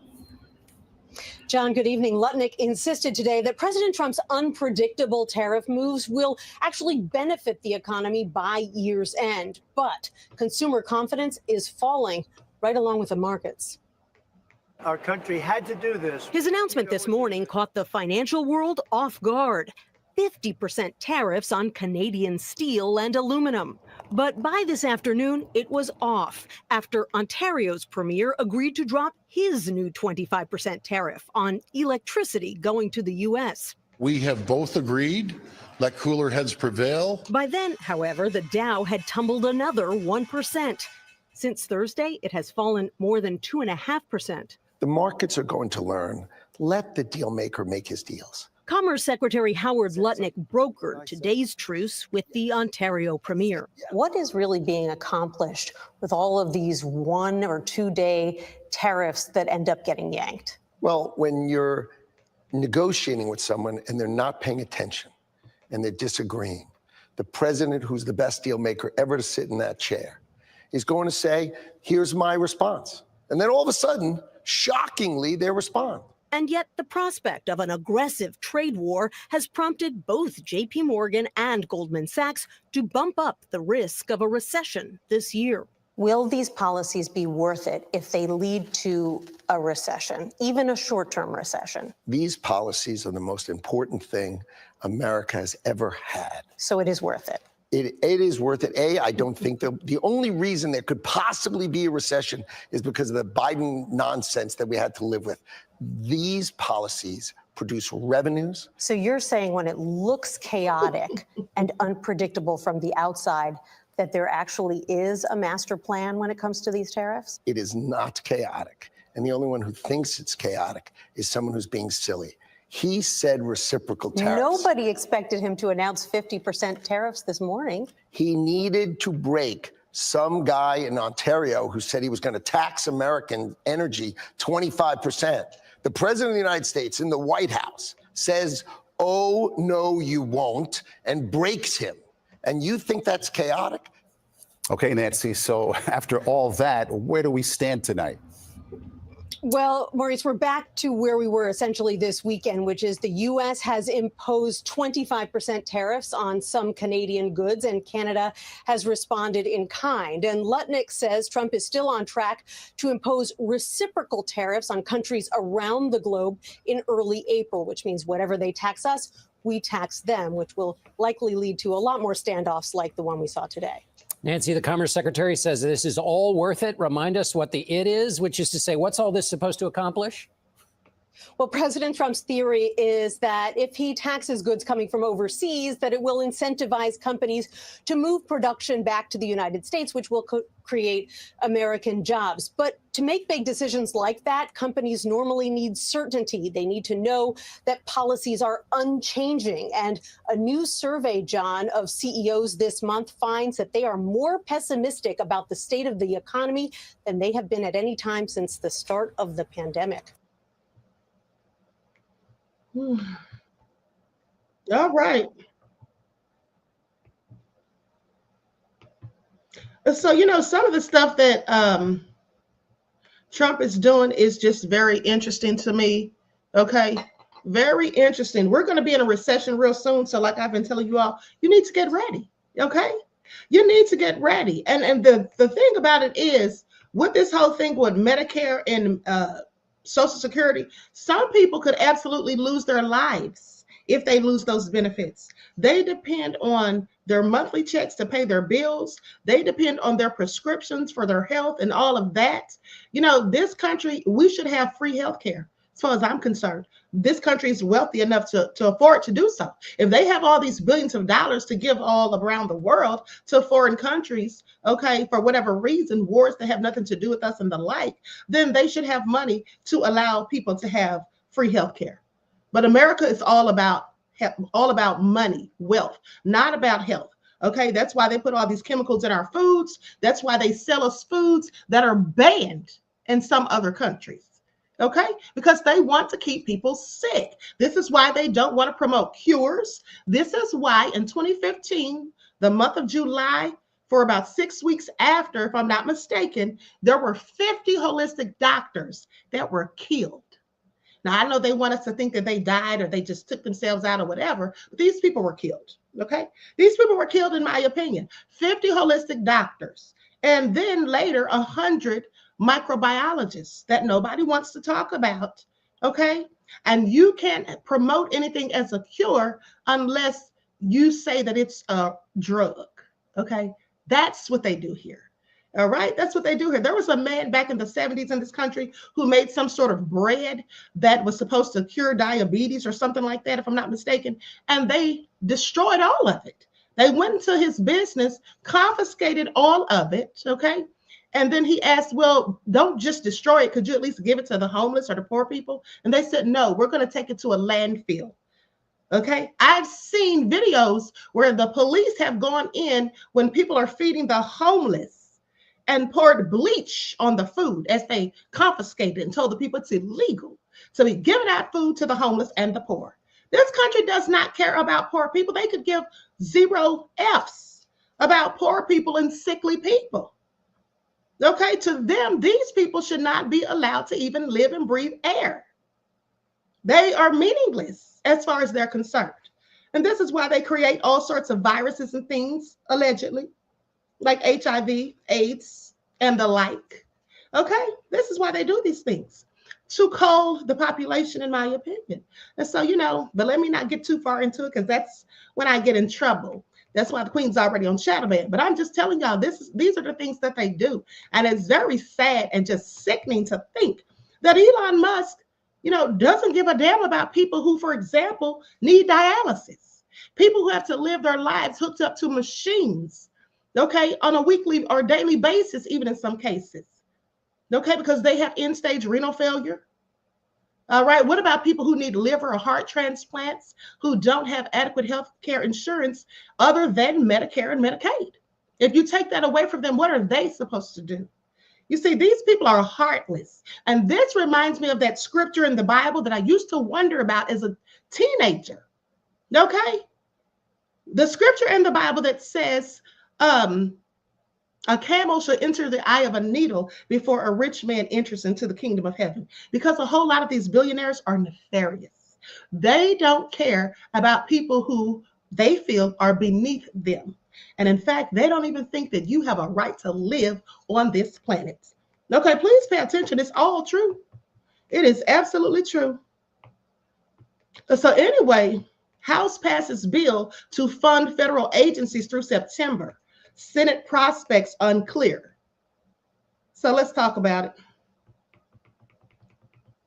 John, good evening. Lutnick insisted today that President Trump's unpredictable tariff moves will actually benefit the economy by year's end. But consumer confidence is falling right along with the markets. Our country had to do this. His announcement this morning caught the financial world off guard. 50% tariffs on Canadian steel and aluminum. But by this afternoon, it was off after Ontario's premier agreed to drop his new 25% tariff on electricity going to the U.S. We have both agreed. Let cooler heads prevail. By then, however, the Dow had tumbled another 1%. Since Thursday, it has fallen more than 2.5%. The markets are going to learn. Let the deal maker make his deals. Commerce Secretary Howard Lutnick brokered today's truce with the Ontario premier. What is really being accomplished with all of these 1 or 2 day tariffs that end up getting yanked? Well, when you're negotiating with someone and they're not paying attention and they're disagreeing, the president, who's the best deal maker ever to sit in that chair, is going to say, here's my response. And then all of a sudden, shockingly, they respond. And yet the prospect of an aggressive trade war has prompted both J.P. Morgan and Goldman Sachs to bump up the risk of a recession this year. Will these policies be worth it if they lead to a recession, even a short-term recession? These policies are the most important thing America has ever had. So it is worth it. It is worth it. I don't think the only reason there could possibly be a recession is because of the Biden nonsense that we had to live with. These policies produce revenues. So you're saying when it looks chaotic and unpredictable from the outside, that there actually is a master plan when it comes to these tariffs? It is not chaotic. And the only one who thinks it's chaotic is someone who's being silly. He said reciprocal tariffs. Nobody expected him to announce 50% tariffs this morning. He needed to break some guy in Ontario who said he was going to tax American energy 25%. The president of the United States in the White House says, oh, no, you won't, and breaks him. And you think that's chaotic? Okay, Nancy, so after all that, where do we stand tonight? Well, Maurice, we're back to where we were essentially this weekend, which is the U.S. has imposed 25% tariffs on some Canadian goods, and Canada has responded in kind. And Lutnick says Trump is still on track to impose reciprocal tariffs on countries around the globe in early April, which means whatever they tax us, we tax them, which will likely lead to a lot more standoffs like the one we saw today. Nancy, the Commerce Secretary says this is all worth it. Remind us what the it is, which is to say, what's all this supposed to accomplish? Well, President Trump's theory is that if he taxes goods coming from overseas, that it will incentivize companies to move production back to the United States, which will create American jobs. But to make big decisions like that, companies normally need certainty. They need to know that policies are unchanging. And a new survey, John, of CEOs this month finds that they are more pessimistic about the state of the economy than they have been at any time since the start of the pandemic. All right. So, you know, some of the stuff that Trump is doing is just very interesting to me. Okay. Very interesting. We're going to be in a recession real soon. So like I've been telling you all, you need to get ready. Okay. You need to get ready. And the thing about it is with this whole thing with Medicare and Social Security, some people could absolutely lose their lives if they lose those benefits. They depend on their monthly checks to pay their bills. They depend on their prescriptions for their health and all of that. You know, this country, we should have free health care. As far as I'm concerned, this country is wealthy enough to afford to do so. If they have all these billions of dollars to give all around the world to foreign countries, okay, for whatever reason, wars that have nothing to do with us and the like, then they should have money to allow people to have free health care. But America is all about money, wealth, not about health. Okay, that's why they put all these chemicals in our foods. That's why they sell us foods that are banned in some other countries. Okay, because they want to keep people sick. This is why they don't want to promote cures. This is why in 2015, the month of July, for about 6 weeks after, if I'm not mistaken, there were 50 holistic doctors that were killed. Now, I know they want us to think that they died or they just took themselves out or whatever, but these people were killed, okay? These people were killed, in my opinion. 50 holistic doctors, and then later 100 microbiologists that nobody wants to talk about, okay? And you can't promote anything as a cure unless you say that it's a drug, okay? That's what they do here. All right, that's what they do here. There was a man back in the 70s in this country who made some sort of bread that was supposed to cure diabetes or something like that, if I'm not mistaken, and they destroyed all of it. They went into his business, confiscated all of it, okay? And then he asked, well, don't just destroy it. Could you at least give it to the homeless or the poor people? And they said, no, we're going to take it to a landfill. Okay, I've seen videos where the police have gone in when people are feeding the homeless and poured bleach on the food as they confiscated and told the people it's illegal to be giving out food to the homeless and the poor. This country does not care about poor people. They could give 0 Fs about poor people and sickly people. Okay, to them, these people should not be allowed to even live and breathe air. They are meaningless as far as they're concerned. And this is why they create all sorts of viruses and things, allegedly, like HIV, AIDS, and the like. Okay, this is why they do these things, to cull the population, in my opinion. And so, you know, but let me not get too far into it because that's when I get in trouble. That's why the Queen's already on shadow ban. But I'm just telling y'all, these are the things that they do. And it's very sad and just sickening to think that Elon Musk, you know, doesn't give a damn about people who, for example, need dialysis. People who have to live their lives hooked up to machines, okay, on a weekly or daily basis, even in some cases, okay, because they have end-stage renal failure. All right, what about people who need liver or heart transplants, who don't have adequate health care insurance other than Medicare and Medicaid? If you take that away from them, what are they supposed to do? You see, these people are heartless. And this reminds me of that scripture in the Bible that I used to wonder about as a teenager, okay? The scripture in the Bible that says, a camel should enter the eye of a needle before a rich man enters into the kingdom of heaven. Because a whole lot of these billionaires are nefarious. They don't care about people who they feel are beneath them. And in fact, they don't even think that you have a right to live on this planet. Okay, please pay attention. It's all true. It is absolutely true. So anyway, House passes bill to fund federal agencies through September. Senate prospects unclear. So let's talk about it.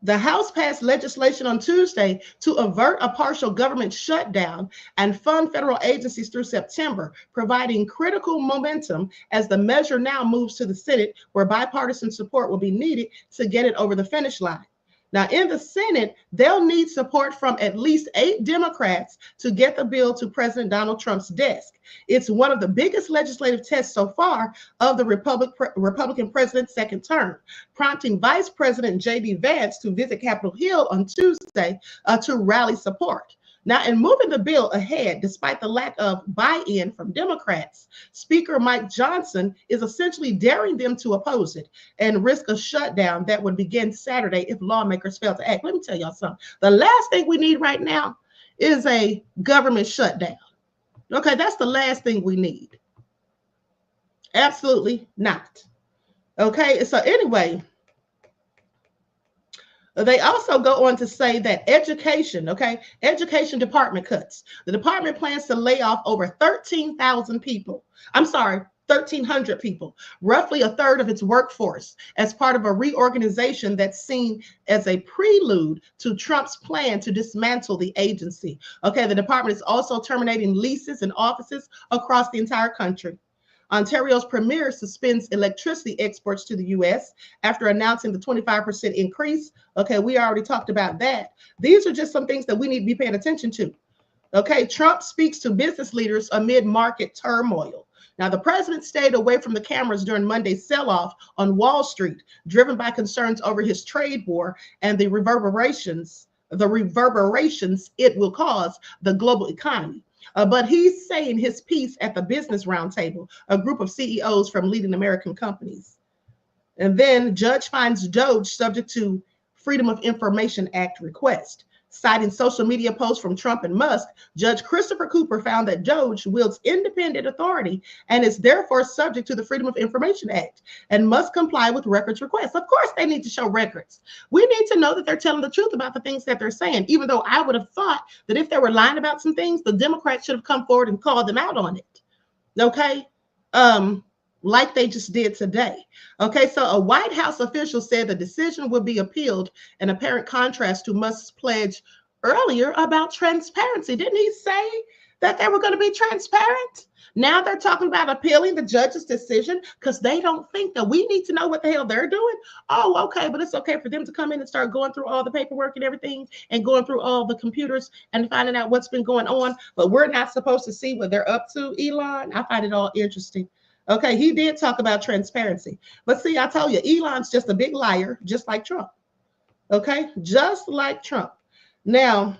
The House passed legislation on Tuesday to avert a partial government shutdown and fund federal agencies through September, providing critical momentum as the measure now moves to the Senate, where bipartisan support will be needed to get it over the finish line. Now, in the Senate, they'll need support from at least 8 Democrats to get the bill to President Donald Trump's desk. It's one of the biggest legislative tests so far of the Republican president's second term, prompting Vice President J.D. Vance to visit Capitol Hill on Tuesday to rally support. Now, in moving the bill ahead, despite the lack of buy-in from Democrats, Speaker Mike Johnson is essentially daring them to oppose it and risk a shutdown that would begin Saturday if lawmakers fail to act. Let me tell y'all something. The last thing we need right now is a government shutdown. Okay, that's the last thing we need. Absolutely not. Okay, so anyway, they also go on to say that education department cuts. The department plans to lay off over 13,000 people. I'm sorry, 1,300 people, roughly a third of its workforce, as part of a reorganization that's seen as a prelude to Trump's plan to dismantle the agency. Okay, the department is also terminating leases and offices across the entire country. Ontario's premier suspends electricity exports to the U.S. after announcing the 25% increase. Okay, we already talked about that. These are just some things that we need to be paying attention to. Okay, Trump speaks to business leaders amid market turmoil. Now, the president stayed away from the cameras during Monday's sell-off on Wall Street, driven by concerns over his trade war and the reverberations it will cause the global economy. But he's saying his piece at the Business Roundtable, a group of CEOs from leading American companies. And then judge finds Doge subject to Freedom of Information Act request. Citing social media posts from Trump and Musk, Judge Christopher Cooper found that Doge wields independent authority and is therefore subject to the Freedom of Information Act and must comply with records requests. Of course, they need to show records. We need to know that they're telling the truth about the things that they're saying, even though I would have thought that if they were lying about some things, the Democrats should have come forward and called them out on it. Okay? Like they just did today. Okay, so a White House official said the decision will be appealed, in apparent contrast to Musk's pledge earlier about transparency. Didn't he say that they were going to be transparent? Now they're talking about appealing the judge's decision because they don't think that we need to know what the hell they're doing. Oh, okay, but it's okay for them to come in and start going through all the paperwork and everything and going through all the computers and finding out what's been going on, but we're not supposed to see what they're up to, Elon. I find it all interesting. Okay, he did talk about transparency. But see, I told you, Elon's just a big liar, just like Trump. Okay, just like Trump. Now,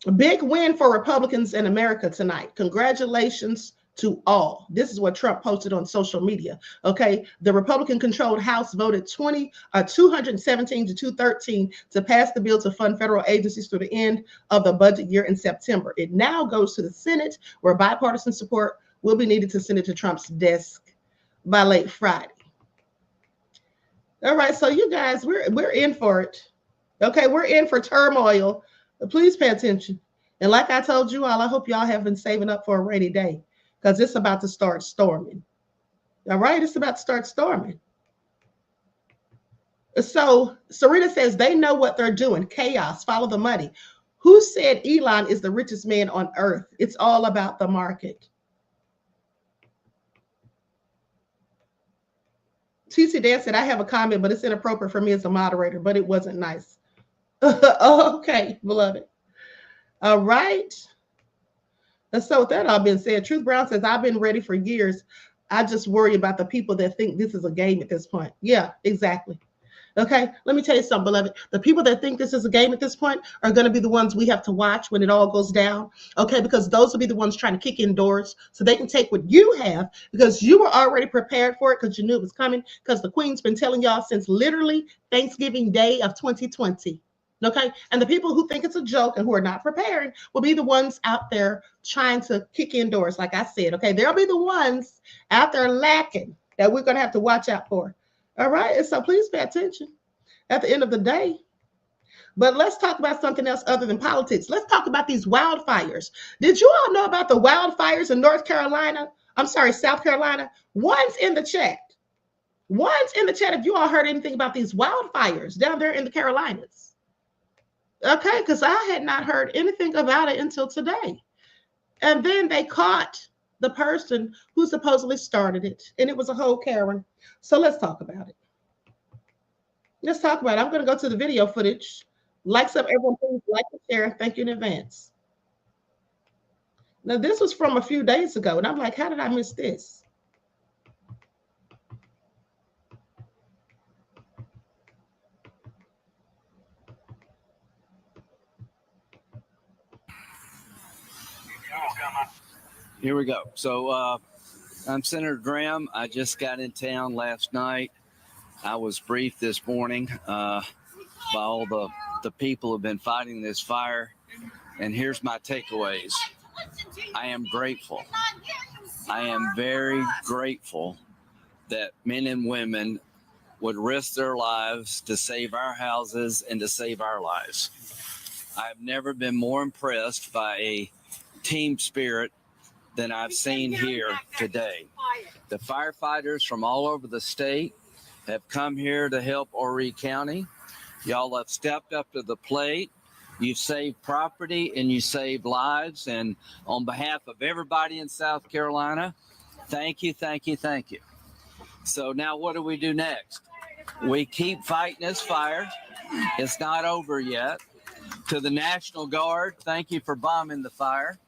a big win for Republicans in America tonight. Congratulations to all. This is what Trump posted on social media. Okay, the Republican-controlled House voted 217 to 213 to pass the bill to fund federal agencies through the end of the budget year in September. It now goes to the Senate, where bipartisan support will be needed to send it to Trump's desk by late Friday. All right, so you guys, we're in for it. Okay, we're in for turmoil. Please pay attention. And like I told you all, I hope y'all have been saving up for a rainy day because it's about to start storming. All right, it's about to start storming. So Serena says they know what they're doing. Chaos, follow the money. Who said Elon is the richest man on earth? It's all about the market. TC Dan said, I have a comment, but it's inappropriate for me as a moderator, but it wasn't nice. Oh, okay, beloved. All right. And so with that all being said, Truth Brown says, I've been ready for years. I just worry about the people that think this is a game at this point. Yeah, exactly. Okay, let me tell you something, beloved. The people that think this is a game at this point are going to be the ones we have to watch when it all goes down. Okay, because those will be the ones trying to kick in doors so they can take what you have because you were already prepared for it because you knew it was coming because the Queen's been telling y'all since literally Thanksgiving Day of 2020. Okay, and the people who think it's a joke and who are not preparing will be the ones out there trying to kick in doors, like I said. Okay, they'll be the ones out there lacking that we're going to have to watch out for. All right, and so please pay attention at the end of the day. But let's talk about something else other than politics. Let's talk about these wildfires. Did you all know about the wildfires in South Carolina? One's in the chat. Once in the chat, if you all heard anything about these wildfires down there in the Carolinas. Okay, because I had not heard anything about it until today. And then they caught the person who supposedly started it, and it was a whole Karen. So let's talk about it. Let's talk about it. I'm going to go to the video footage. Likes up, everyone, please like and share. Thank you in advance. Now, this was from a few days ago, and I'm like, how did I miss this? Here we go. So I'm Senator Graham. I just got in town last night. I was briefed this morning by all the people who've been fighting this fire. And here's my takeaways. I am grateful. I am very grateful that men and women would risk their lives to save our houses and to save our lives. I've never been more impressed by a team spirit than I've seen here today. The firefighters from all over the state have come here to help Horry County. Y'all have stepped up to the plate. You've saved property and you saved lives. And on behalf of everybody in South Carolina, thank you, thank you, thank you. So now what do we do next? We keep fighting this fire. It's not over yet. To the National Guard, thank you for bombing the fire.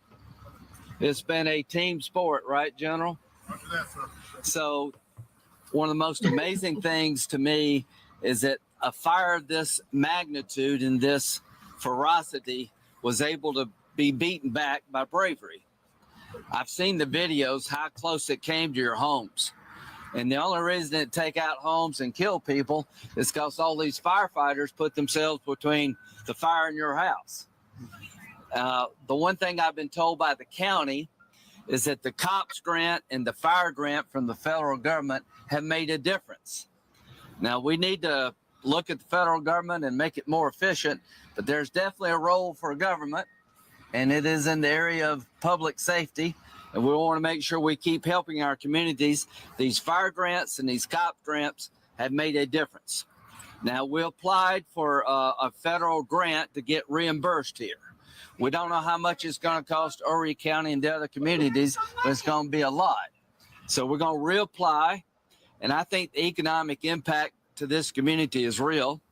It's been a team sport, right, General? So one of the most amazing things to me is that a fire of this magnitude and this ferocity was able to be beaten back by bravery. I've seen the videos, how close it came to your homes. And the only reason it take out homes and kill people is because all these firefighters put themselves between the fire and your house. The one thing I've been told by the county is that the COPS grant and the fire grant from the federal government have made a difference. Now, we need to look at the federal government and make it more efficient, but there's definitely a role for government, and it is in the area of public safety. And we want to make sure we keep helping our communities. These fire grants and these COP grants have made a difference. Now, we applied for a federal grant to get reimbursed here. We don't know how much it's going to cost Horry County and the other communities, but it's going to be a lot. So we're going to reapply. And I think the economic impact to this community is real.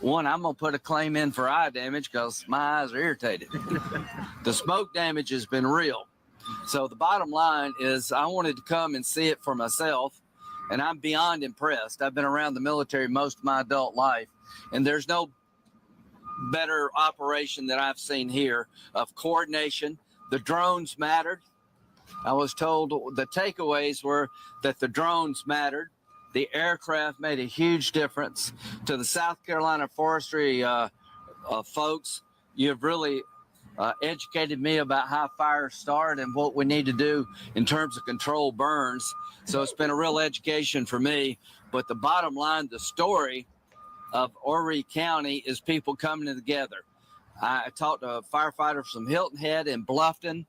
One, I'm going to put a claim in for eye damage because my eyes are irritated. The smoke damage has been real. So the bottom line is I wanted to come and see it for myself, and I'm beyond impressed. I've been around the military most of my adult life, and there's no better operation that I've seen here of coordination. The drones mattered. I was told the takeaways were that the drones mattered. The aircraft made a huge difference. To the South Carolina forestry folks, you've really educated me about how fires start and what we need to do in terms of control burns. So it's been a real education for me. But the bottom line, the story of Horry County is people coming together. I talked to firefighters from Hilton Head and Bluffton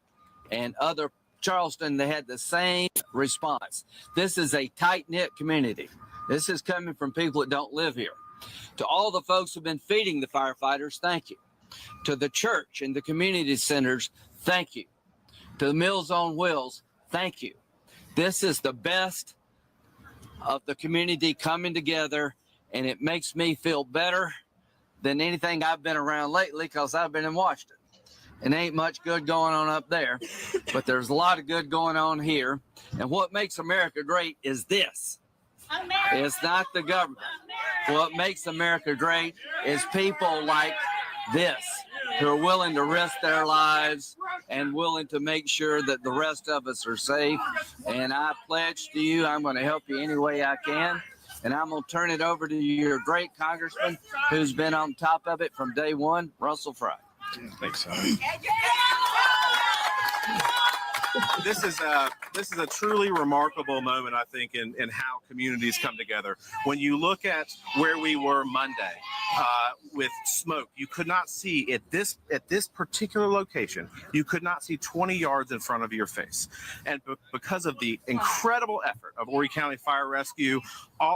and other Charleston. They had the same response. This is a tight-knit community. This is coming from people that don't live here. To all the folks who've been feeding the firefighters, thank you. To the church and the community centers, thank you. To the Meals on Wheels, thank you. This is the best of the community coming together, and it makes me feel better than anything I've been around lately because I've been in Washington. And ain't much good going on up there, but there's a lot of good going on here. And what makes America great is this. It's not the government. What makes America great is people like this who are willing to risk their lives and willing to make sure that the rest of us are safe. And I pledge to you, I'm going to help you any way I can. And I'm going to turn it over to your great congressman who's been on top of it from day one, Russell Fry. Thanks, son. this is a truly remarkable moment, I think, in how communities come together. When you look at where we were Monday with smoke, you could not see at this particular location. You could not see 20 yards in front of your face, and because of the incredible effort of Horry County Fire Rescue,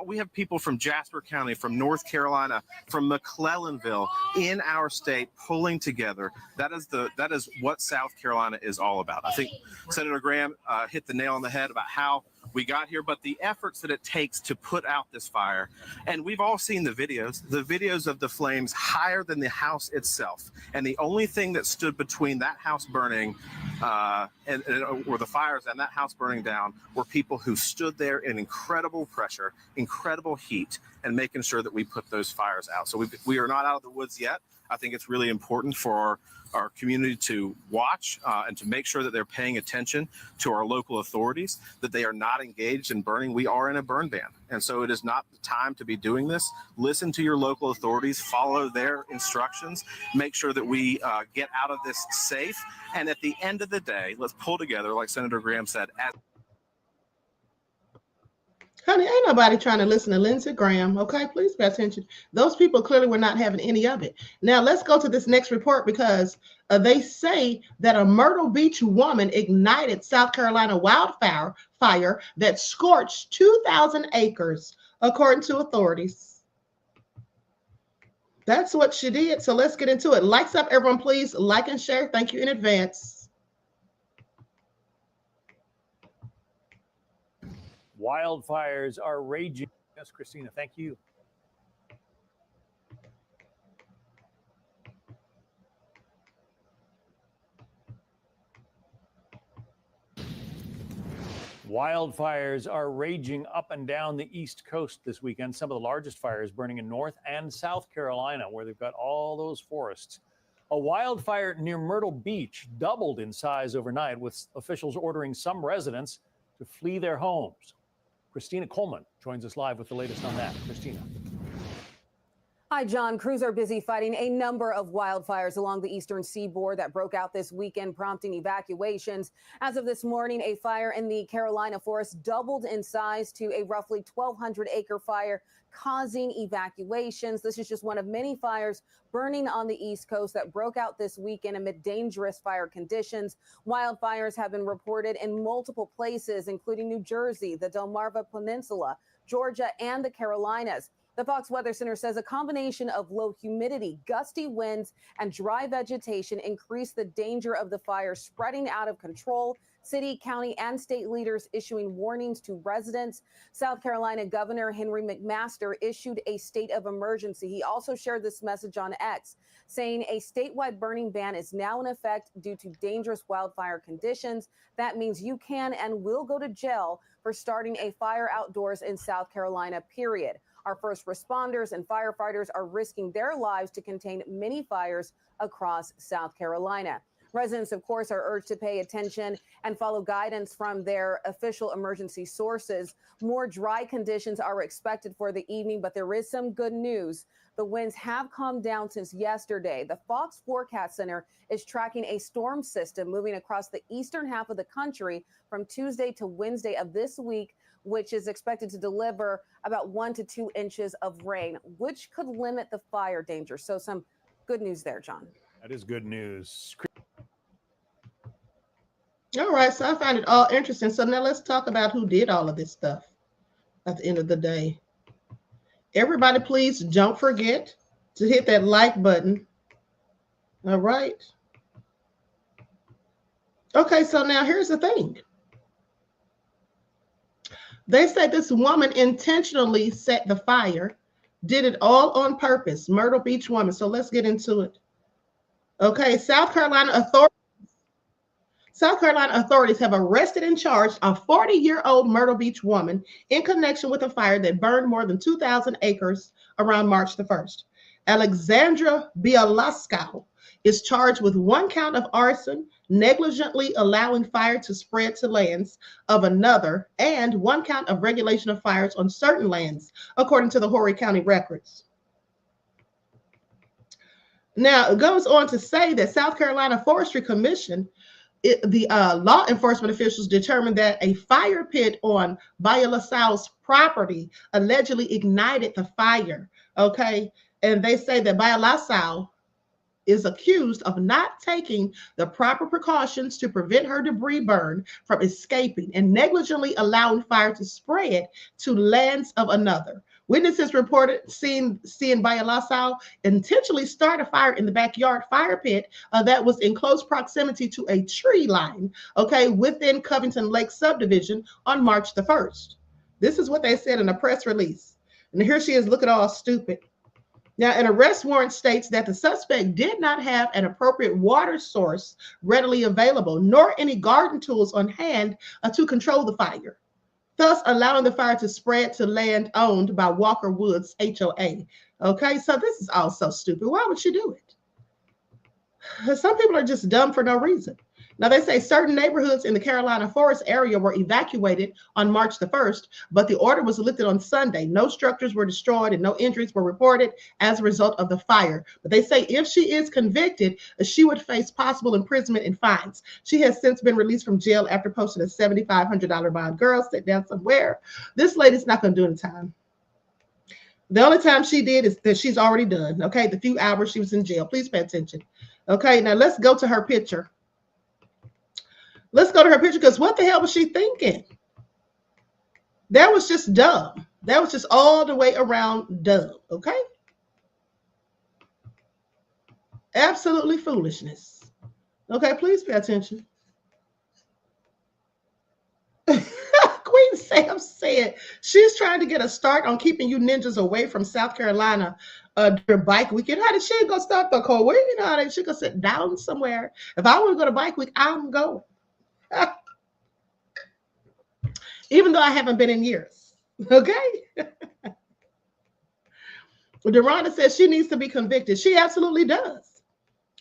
we have people from Jasper County, from North Carolina, from McClellanville in our state pulling together. That is what South Carolina is all about. I think Senator Graham hit the nail on the head about how we got here, but the efforts that it takes to put out this fire. And we've all seen the videos of the flames higher than the house itself. And the only thing that stood between that house burning or the fires and that house burning down were people who stood there in incredible pressure, incredible heat, and making sure that we put those fires out. So we are not out of the woods yet. I think it's really important for our community to watch and to make sure that they're paying attention to our local authorities, that they are not engaged in burning. We are in a burn ban. And so it is not the time to be doing this. Listen to your local authorities, follow their instructions, make sure that we get out of this safe. And at the end of the day, let's pull together, like Senator Graham said. Honey, ain't nobody trying to listen to Lindsey Graham, okay? Please pay attention. Those people clearly were not having any of it. Now, let's go to this next report because they say that a Myrtle Beach woman ignited South Carolina wildfire that scorched 2,000 acres, according to authorities. That's what she did, so let's get into it. Lights up, everyone, please. Like and share. Thank you in advance. Wildfires are raging. Yes, Christina, thank you. Wildfires are raging up and down the East Coast this weekend. Some of the largest fires burning in North and South Carolina, where they've got all those forests. A wildfire near Myrtle Beach doubled in size overnight, with officials ordering some residents to flee their homes. Christina Coleman joins us live with the latest on that. Christina. Hi, John. Crews are busy fighting a number of wildfires along the eastern seaboard that broke out this weekend, prompting evacuations. As of this morning, a fire in the Carolina forest doubled in size to a roughly 1,200-acre fire, causing evacuations. This is just one of many fires burning on the East Coast that broke out this weekend amid dangerous fire conditions. Wildfires have been reported in multiple places, including New Jersey, the Delmarva Peninsula, Georgia, and the Carolinas. The Fox Weather Center says a combination of low humidity, gusty winds, and dry vegetation increase the danger of the fire spreading out of control. City, county, and state leaders issuing warnings to residents. South Carolina Governor Henry McMaster issued a state of emergency. He also shared this message on X, saying a statewide burning ban is now in effect due to dangerous wildfire conditions. That means you can and will go to jail for starting a fire outdoors in South Carolina, period. Our first responders and firefighters are risking their lives to contain many fires across South Carolina. Residents, of course, are urged to pay attention and follow guidance from their official emergency sources. More dry conditions are expected for the evening, but there is some good news. The winds have calmed down since yesterday. The Fox Forecast Center is tracking a storm system moving across the eastern half of the country from Tuesday to Wednesday of this week, which is expected to deliver about 1 to 2 inches of rain, which could limit the fire danger. So some good news there, John. That is good news. All right, so I find it all interesting. So now let's talk about who did all of this stuff at the end of the day. Everybody, please don't forget to hit that like button. All right. Okay, so now here's the thing. They said this woman intentionally set the fire, did it all on purpose. Myrtle Beach woman. So let's get into it. Okay, South Carolina authorities have arrested and charged a 40-year-old Myrtle Beach woman in connection with a fire that burned more than 2,000 acres around March the 1st. Alexandra Bialaskow is charged with 1 count of arson, negligently allowing fire to spread to lands of another, and 1 count of regulation of fires on certain lands, according to the Horry County records. Now, it goes on to say that South Carolina Forestry Commission the law enforcement officials determined that a fire pit on Bayalasau's property allegedly ignited the fire. Okay. And they say that Bayalasau is accused of not taking the proper precautions to prevent her debris burn from escaping and negligently allowing fire to spread to lands of another. Witnesses reported seeing Bayalasau intentionally start a fire in the backyard fire pit that was in close proximity to a tree line, okay, within Covington Lake subdivision on March the 1st. This is what they said in a press release. And here she is looking all stupid. Now, an arrest warrant states that the suspect did not have an appropriate water source readily available, nor any garden tools on hand to control the fire, thus allowing the fire to spread to land owned by Walker Woods HOA. Okay, so this is all so stupid. Why would she do it? Some people are just dumb for no reason. Now, they say certain neighborhoods in the Carolina Forest area were evacuated on March the 1st, but the order was lifted on Sunday. No structures were destroyed and no injuries were reported as a result of the fire. But they say if she is convicted, she would face possible imprisonment and fines. She has since been released from jail after posting a $7,500 bond. Girl, sit down somewhere. This lady's not going to do any time. The only time she did is that she's already done. Okay, the few hours she was in jail. Please pay attention. Okay, now let's go to her picture. Let's go to her picture, because what the hell was she thinking? That was just dumb. That was just all the way around dumb, okay? Absolutely foolishness. Okay, please pay attention. Queen Sam said she's trying to get a start on keeping you ninjas away from South Carolina during bike weekend. How did she go start the call? Where you know how she go sit down somewhere? If I want to go to bike week, I'm going. Even though I haven't been in years. Okay. Deronda says she needs to be convicted. She absolutely does.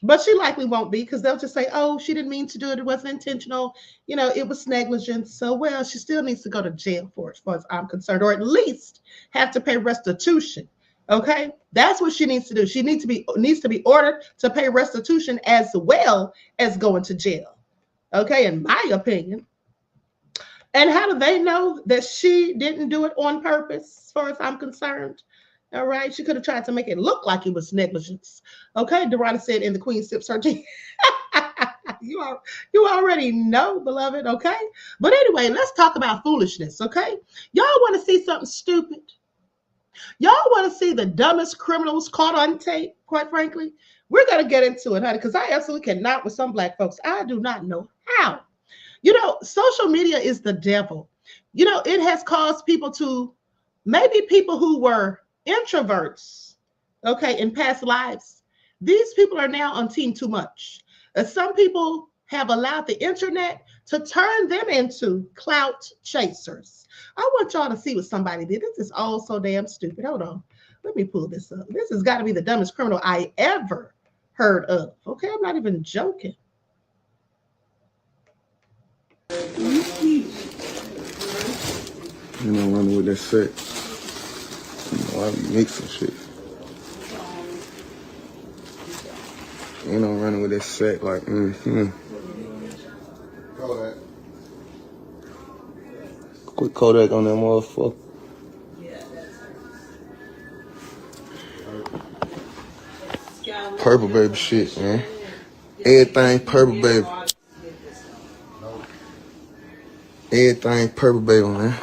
But she likely won't be, because they'll just say, oh, she didn't mean to do it. It wasn't intentional. You know, it was negligence. So, well, she still needs to go to jail for it, as far as I'm concerned, or at least have to pay restitution. Okay. That's what she needs to do. She needs to be ordered to pay restitution as well as going to jail. Okay, in my opinion. And how do they know that she didn't do it on purpose, as far as I'm concerned? All right, she could have tried to make it look like it was negligence. Okay, Dorada said in the Queen sips her tea. You already know, beloved, okay? But anyway, let's talk about foolishness, okay? Y'all want to see something stupid? Y'all want to see the dumbest criminals caught on tape, quite frankly? We're going to get into it, honey, because I absolutely cannot with some black folks. I do not know how. You know, social media is the devil. You know, it has caused people to, maybe people who were introverts, okay, in past lives, these people are now on team too much. Some people have allowed the internet to turn them into clout chasers. I want y'all to see what somebody did. This is all so damn stupid. Hold on. Let me pull this up. This has got to be the dumbest criminal I ever heard of. Okay, I'm not even joking. You know, running with that set. You know, I make some shit. You know, running with that set, like, Kodak. Quick Kodak on that motherfucker. Purple baby shit, man. Everything purple baby. Everything purple baby, man.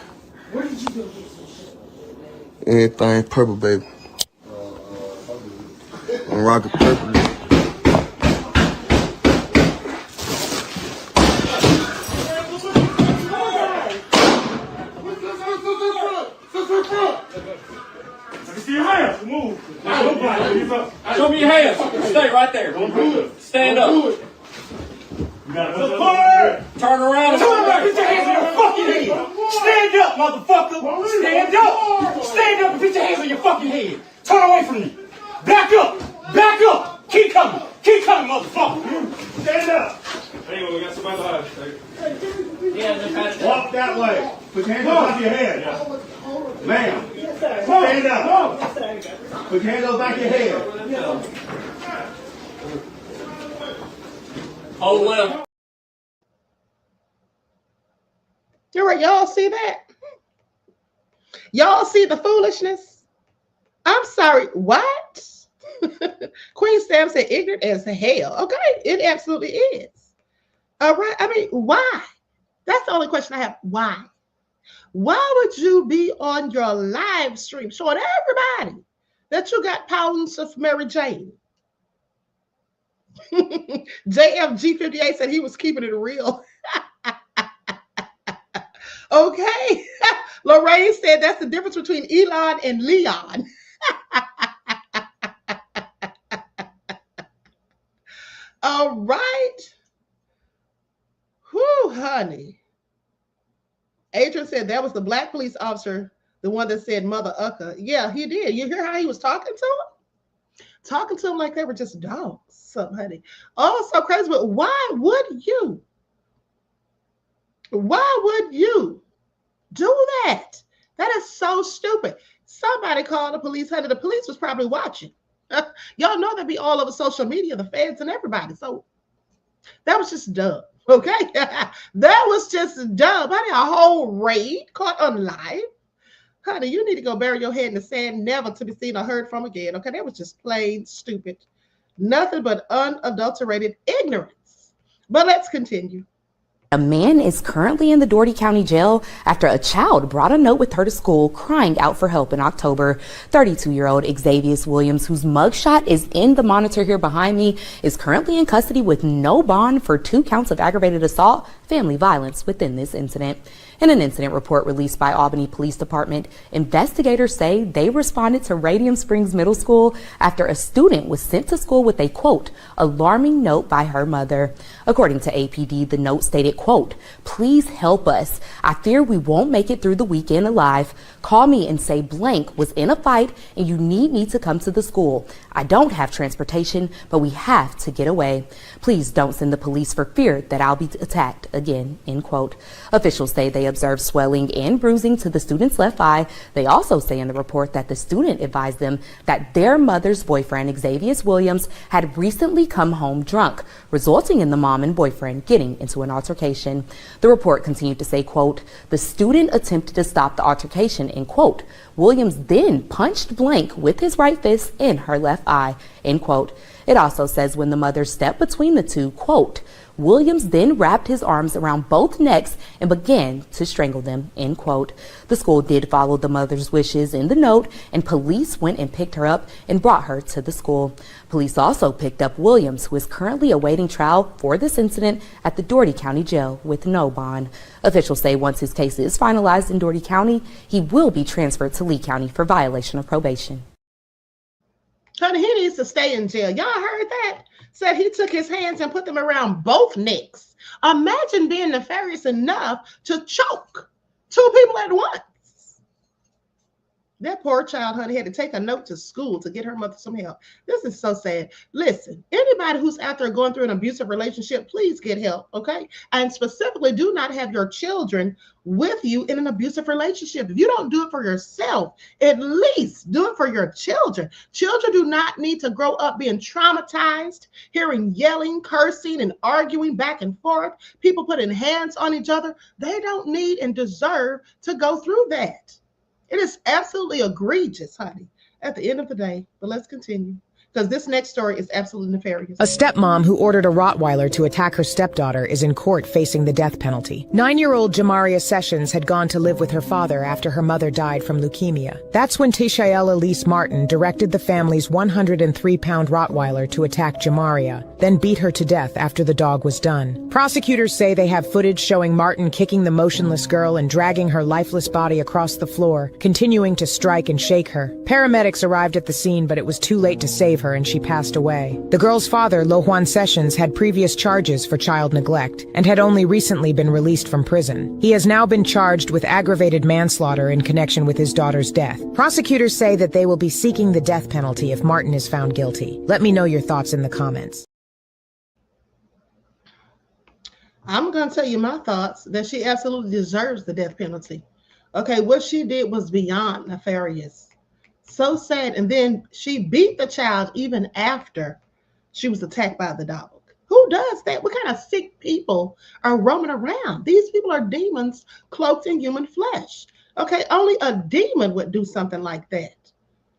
Everything purple baby. I'm rocking purple. Show me your hands. Stay right there. Stand up. Turn around. Put your hands on your fucking head. Stand up, motherfucker. Stand up. Stand up and put your hands on your fucking head. Turn away from me. Back up. Back up. Keep coming. Keep coming, motherfucker. Stand up. Hang on, we got somebody behind. Walk that way. Put your hands on top of your head. Ma'am. Stand up. Put your hands on the back of your head. Hold left. Everywhere, y'all see that? Y'all see the foolishness? I'm sorry, what? Queen Stam said ignorant as hell. Okay, it absolutely is. All right, I mean, why? That's the only question I have. Why? Why would you be on your live stream showing everybody that you got pounds of Mary Jane? JFG58 said he was keeping it real. Okay. Lorraine said that's the difference between Elon and Leon. All right. Whew, honey. Adrian said that was the black police officer, the one that said Mother Ucka. Yeah, he did. You hear how he was talking to him? Talking to him like they were just dogs. So, honey. Oh, so crazy. But why would you? Why would you do that? That is so stupid. Somebody called the police, honey. The police was probably watching. Y'all know they'd be all over social media, the feds and everybody. So that was just dumb. Okay. That was just dumb. Honey, a whole raid caught on live. Honey, you need to go bury your head in the sand, never to be seen or heard from again. Okay. That was just plain stupid. Nothing but unadulterated ignorance. But let's continue. A man is currently in the Dougherty County Jail after a child brought a note with her to school crying out for help in October. 32-year-old Xavier Williams, whose mugshot is in the monitor here behind me, is currently in custody with no bond for 2 counts of aggravated assault, family violence within this incident. In an incident report released by Albany Police Department, investigators say they responded to Radium Springs Middle School after a student was sent to school with a, quote, alarming note by her mother. According to APD, the note stated, quote, please help us. I fear we won't make it through the weekend alive. Call me and say blank was in a fight and you need me to come to the school. I don't have transportation, but we have to get away. Please don't send the police for fear that I'll be attacked again, end quote. Officials say they observed swelling and bruising to the student's left eye. They also say in the report that the student advised them that their mother's boyfriend, Xavier Williams, had recently come home drunk, resulting in the mom and boyfriend getting into an altercation. The report continued to say, quote, the student attempted to stop the altercation, end quote. Williams then punched blank with his right fist in her left eye, end quote. It also says when the mother stepped between the two, quote, Williams then wrapped his arms around both necks and began to strangle them, end quote. The school did follow the mother's wishes in the note, and police went and picked her up and brought her to the school. Police also picked up Williams, who is currently awaiting trial for this incident at the Dougherty County Jail with no bond. Officials say once his case is finalized in Dougherty County, he will be transferred to Lee County for violation of probation. Honey, he needs to stay in jail. Y'all heard that? Said he took his hands and put them around both necks. Imagine being nefarious enough to choke 2 people at once. That poor child, honey, had to take a note to school to get her mother some help. This is so sad. Listen, anybody who's out there going through an abusive relationship, please get help, okay? And specifically, do not have your children with you in an abusive relationship. If you don't do it for yourself, at least do it for your children. Children do not need to grow up being traumatized, hearing yelling, cursing, and arguing back and forth, people putting hands on each other. They don't need and deserve to go through that. It is absolutely egregious, honey, at the end of the day. But let's continue, because this next story is absolutely nefarious. A stepmom who ordered a Rottweiler to attack her stepdaughter is in court facing the death penalty. 9-year-old Jamaria Sessions had gone to live with her father after her mother died from leukemia. That's when Tishael Elise Martin directed the family's 103-pound Rottweiler to attack Jamaria, then beat her to death after the dog was done. Prosecutors say they have footage showing Martin kicking the motionless girl and dragging her lifeless body across the floor, continuing to strike and shake her. Paramedics arrived at the scene, but it was too late to save her and she passed away. The girl's father, Lojuan Sessions, had previous charges for child neglect and had only recently been released from prison. He has now been charged with aggravated manslaughter in connection with his daughter's death. Prosecutors say that they will be seeking the death penalty if Martin is found guilty. Let me know your thoughts in the comments. I'm going to tell you my thoughts, that she absolutely deserves the death penalty. Okay, what she did was beyond nefarious. So sad. And then she beat the child even after she was attacked by the dog. Who does that? What kind of sick people are roaming around? These people are demons cloaked in human flesh. Okay, only a demon would do something like that.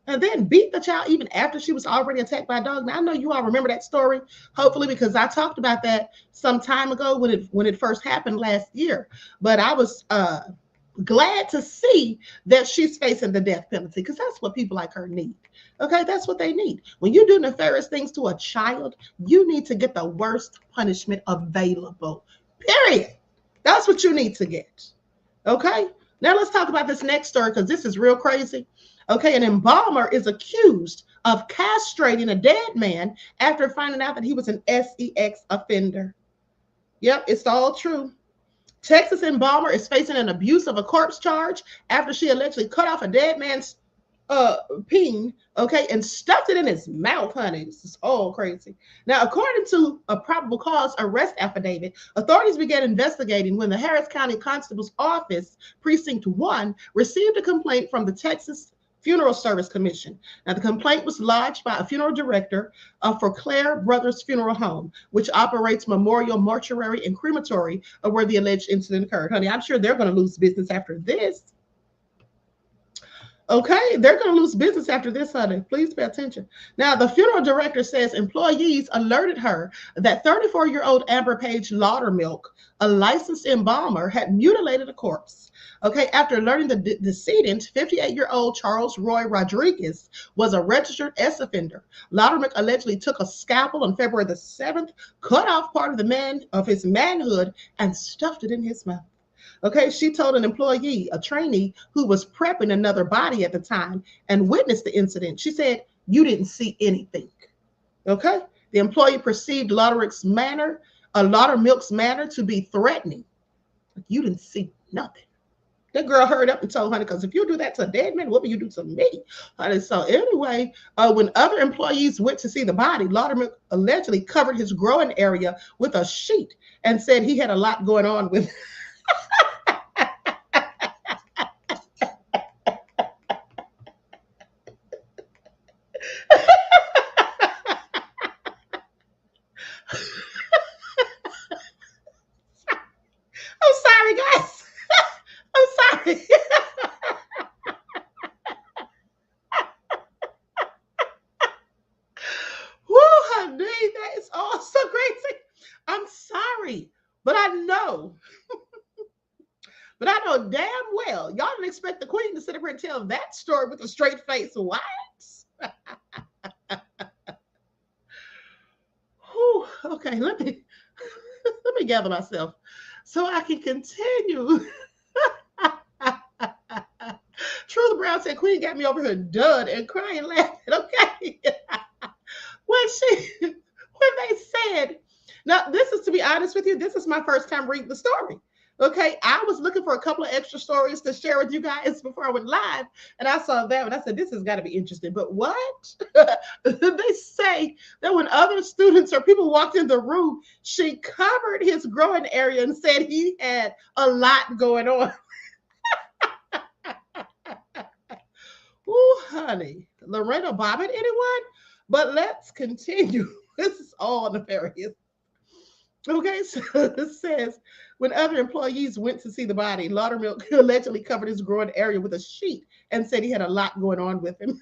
And then beat the child even after she was already attacked by a dog. Now I know you all remember that story, hopefully, because I talked about that some time ago when it first happened last year. But I was glad to see that she's facing the death penalty, because that's what people like her need. Okay, that's what they need. When you do nefarious things to a child, you need to get the worst punishment available. Period. That's what you need to get. Okay, now let's talk about this next story, because this is real crazy. Okay, an embalmer is accused of castrating a dead man after finding out that he was an sex offender. Yep, it's all true. Texas embalmer is facing an abuse of a corpse charge after she allegedly cut off a dead man's peen, okay, and stuffed it in his mouth, honey. This is all crazy. Now, according to a probable cause arrest affidavit, authorities began investigating when the Harris County Constable's Office, Precinct 1, received a complaint from the Texas Funeral Service Commission. Now, the complaint was lodged by a funeral director for Claire Brothers Funeral Home, which operates Memorial Mortuary and Crematory, where the alleged incident occurred. Honey, I'm sure they're going to lose business after this. Okay, they're going to lose business after this, honey. Please pay attention. Now, the funeral director says employees alerted her that 34-year-old Amber Page Laudermilk, a licensed embalmer, had mutilated a corpse. Okay, after learning the decedent, 58-year-old Charles Roy Rodriguez, was a registered sex offender. Laudermilk allegedly took a scalpel on February the 7th, cut off part of his manhood, and stuffed it in his mouth. Okay, she told an employee, a trainee, who was prepping another body at the time and witnessed the incident. She said, "You didn't see anything." Okay, the employee perceived Laudermilk's manner to be threatening. You didn't see nothing. That girl hurried up and told honey, because if you do that to a dead man, what will you do to me? Honey, so anyway, when other employees went to see the body, Laudermilk allegedly covered his growing area with a sheet and said he had a lot going on with I'm sorry, guys. I'm sorry. Woo, honey, that is all so crazy. I'm sorry, but I know. But I know damn well y'all didn't expect the queen to sit up here and tell that story with a straight face. What? Whew, okay, let me gather myself so I can continue. Truly Brown said, "Queen got me over here done and crying, laughing." Okay, when they said, now this is, to be honest with you, this is my first time reading the story. Okay, I was looking for a couple of extra stories to share with you guys before I went live, and I saw that, and I said, this has got to be interesting. But what? They say that when other students or people walked in the room, she covered his growing area and said he had a lot going on. Ooh, honey. Lorena Bobbitt, anyone? But let's continue. This is all nefarious. Okay, so it says, when other employees went to see the body, Laudermilk allegedly covered his growing area with a sheet and said he had a lot going on with him.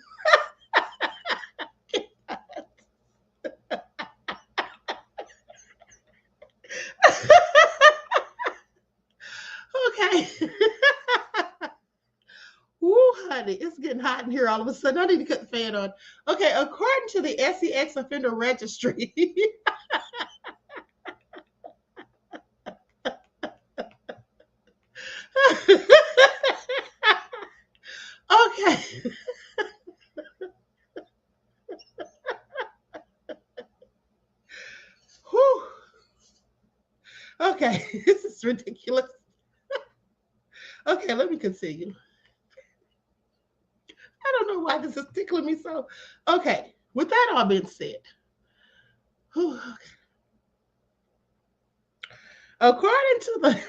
Okay. Ooh, honey, it's getting hot in here all of a sudden. I need to cut the fan on. Okay, according to the sex offender registry, okay. Whew. Okay, this is ridiculous. Okay, let me continue. I don't know why this is tickling me so. Okay, with that all being said, whew, okay. According to the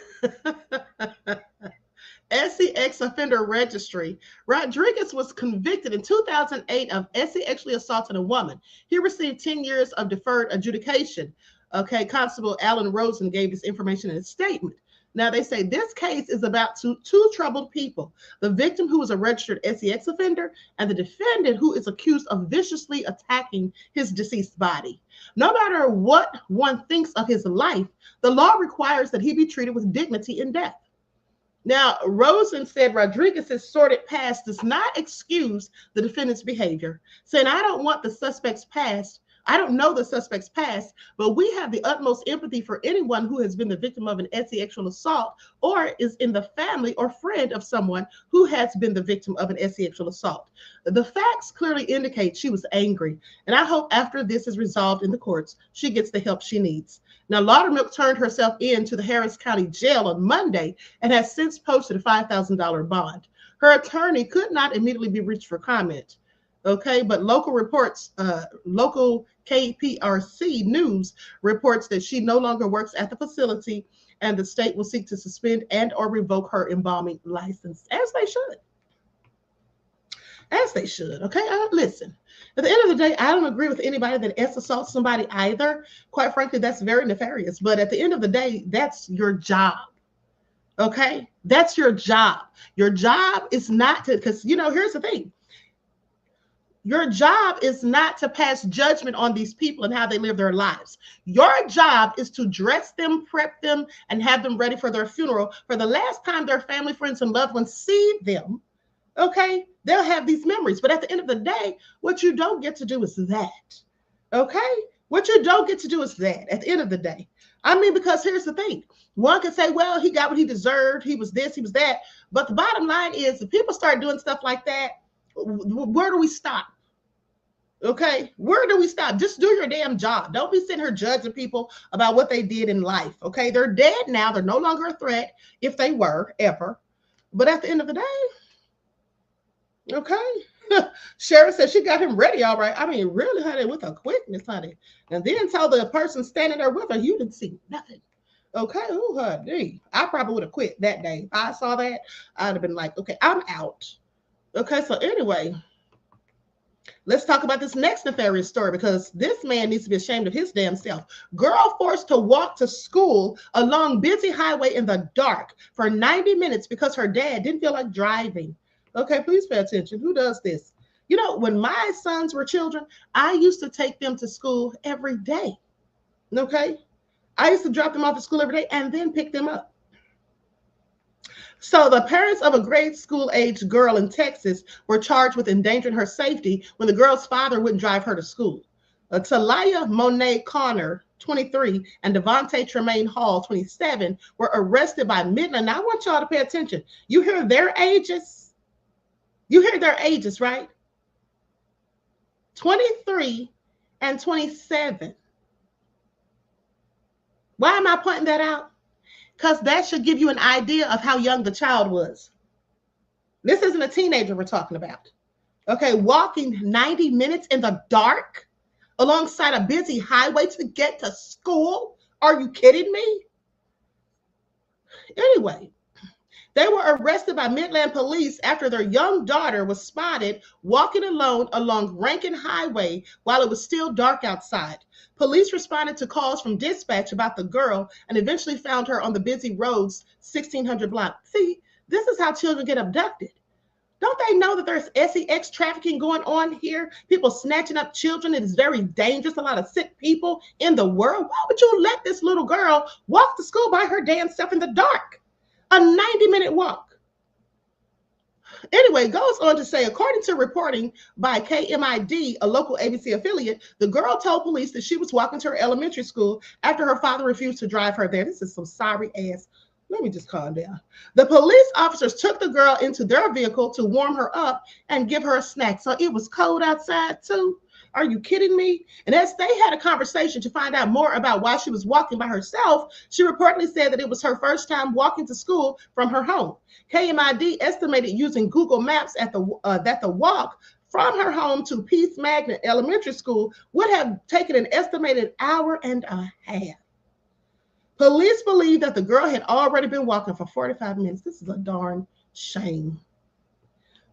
sex offender registry, Rodriguez was convicted in 2008 of sexually assaulting a woman. He received 10 years of deferred adjudication Okay, Constable Alan Rosen gave this information in a statement. Now, they say this case is about two troubled people, the victim who is a registered SEX offender and the defendant who is accused of viciously attacking his deceased body. No matter what one thinks of his life, the law requires that he be treated with dignity in death. Now, Rosen said Rodriguez's sordid past does not excuse the defendant's behavior, saying, I don't want the suspect's past. I don't know the suspect's past, but we have the utmost empathy for anyone who has been the victim of an sexual assault or is in the family or friend of someone who has been the victim of an sexual assault. The facts clearly indicate she was angry, and I hope after this is resolved in the courts, she gets the help she needs. Now, Laudermilk turned herself in to the Harris County Jail on Monday and has since posted a $5,000 bond. Her attorney could not immediately be reached for comment. Okay, but local reports, local KPRC News reports that she no longer works at the facility and the state will seek to suspend and or revoke her embalming license, as they should. As they should, okay? Listen, at the end of the day, I don't agree with anybody that assaults somebody either. Quite frankly, that's very nefarious. But at the end of the day, that's your job, okay? That's your job. Your job is not to, because, you know, here's the thing. Your job is not to pass judgment on these people and how they live their lives. Your job is to dress them, prep them, and have them ready for their funeral. For the last time their family, friends, and loved ones see them, okay, they'll have these memories. But at the end of the day, what you don't get to do is that, okay? What you don't get to do is that at the end of the day. I mean, because here's the thing. One can say, well, he got what he deserved. He was this, he was that. But the bottom line is if people start doing stuff like that, where do we stop? Okay, where do we stop? Just do your damn job. Don't be sitting here judging people about what they did in life. Okay, they're dead now. They're no longer a threat if they were ever. But at the end of the day, okay, Sharon said she got him ready all right. I mean, really, honey, with a quickness, honey. And then told the person standing there with her, you didn't see nothing. Okay, oh, honey, I probably would have quit that day. If I saw that, I'd have been like, okay, I'm out. Okay, so anyway, let's talk about this next nefarious story because this man needs to be ashamed of his damn self. Girl forced to walk to school along busy highway in the dark for 90 minutes because her dad didn't feel like driving. Okay, please pay attention. Who does this? You know, when my sons were children, I used to take them to school every day. Okay? I used to drop them off at school every day and then pick them up. So the parents of a grade school age girl in Texas were charged with endangering her safety when the girl's father wouldn't drive her to school. Talia Monet Connor, 23, and Devontae Tremaine Hall, 27, were arrested by midnight. Now I want y'all to pay attention. You hear their ages? You hear their ages, right? 23 and 27. Why am I pointing that out? Because that should give you an idea of how young the child was. This isn't a teenager we're talking about. Okay, walking 90 minutes in the dark alongside a busy highway to get to school? Are you kidding me? Anyway, they were arrested by Midland police after their young daughter was spotted walking alone along Rankin Highway while it was still dark outside. Police responded to calls from dispatch about the girl and eventually found her on the busy roads 1600 block. See, this is how children get abducted. Don't they know that there's sex trafficking going on here? People snatching up children. It is very dangerous. A lot of sick people in the world. Why would you let this little girl walk to school by her damn self in the dark? A 90-minute walk. Anyway, goes on to say, according to reporting by KMID, a local ABC affiliate, the girl told police that she was walking to her elementary school after her father refused to drive her there. This is some sorry ass. Let me just calm down. The police officers took the girl into their vehicle to warm her up and give her a snack. So it was cold outside too. Are you kidding me? And as they had a conversation to find out more about why she was walking by herself, she reportedly said that it was her first time walking to school from her home. KMID estimated using Google Maps that the walk from her home to Peace Magnet Elementary School would have taken an estimated hour and a half. Police believe that the girl had already been walking for 45 minutes. This is a darn shame.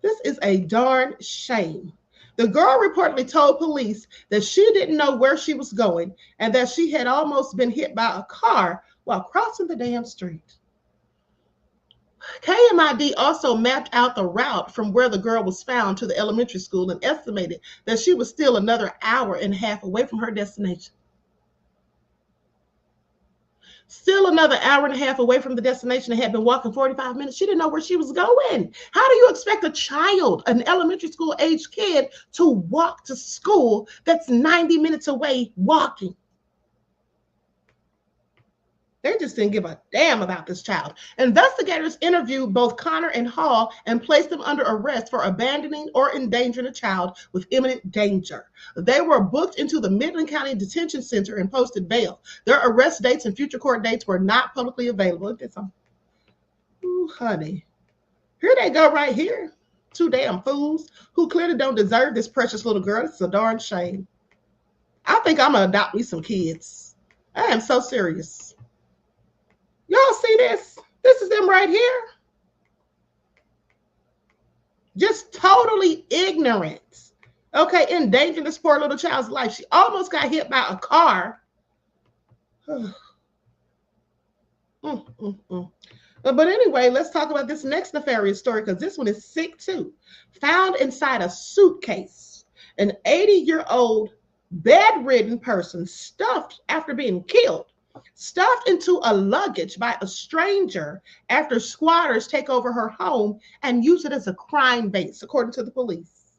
This is a darn shame. The girl reportedly told police that she didn't know where she was going and that she had almost been hit by a car while crossing the damn street. KMID also mapped out the route from where the girl was found to the elementary school and estimated that she was still another hour and a half away from her destination. Still another hour and a half away from the destination and had been walking 45 minutes. She didn't know where she was going. How do you expect a child, an elementary school age kid, to walk to school that's 90 minutes away walking? They just didn't give a damn about this child. Investigators interviewed both Connor and Hall and placed them under arrest for abandoning or endangering a child with imminent danger. They were booked into the Midland County Detention Center and posted bail. Their arrest dates and future court dates were not publicly available. Ooh, honey. Here they go right here. Two damn fools who clearly don't deserve this precious little girl. It's a darn shame. I think I'm going to adopt me some kids. I am so serious. Y'all see this? This is them right here. Just totally ignorant. Okay, endangering this poor little child's life. She almost got hit by a car. But anyway, let's talk about this next nefarious story because this one is sick too. Found inside a suitcase, an 80-year-old bedridden person stuffed after being killed. Stuffed into a luggage by a stranger after squatters take over her home and use it as a crime base, according to the police.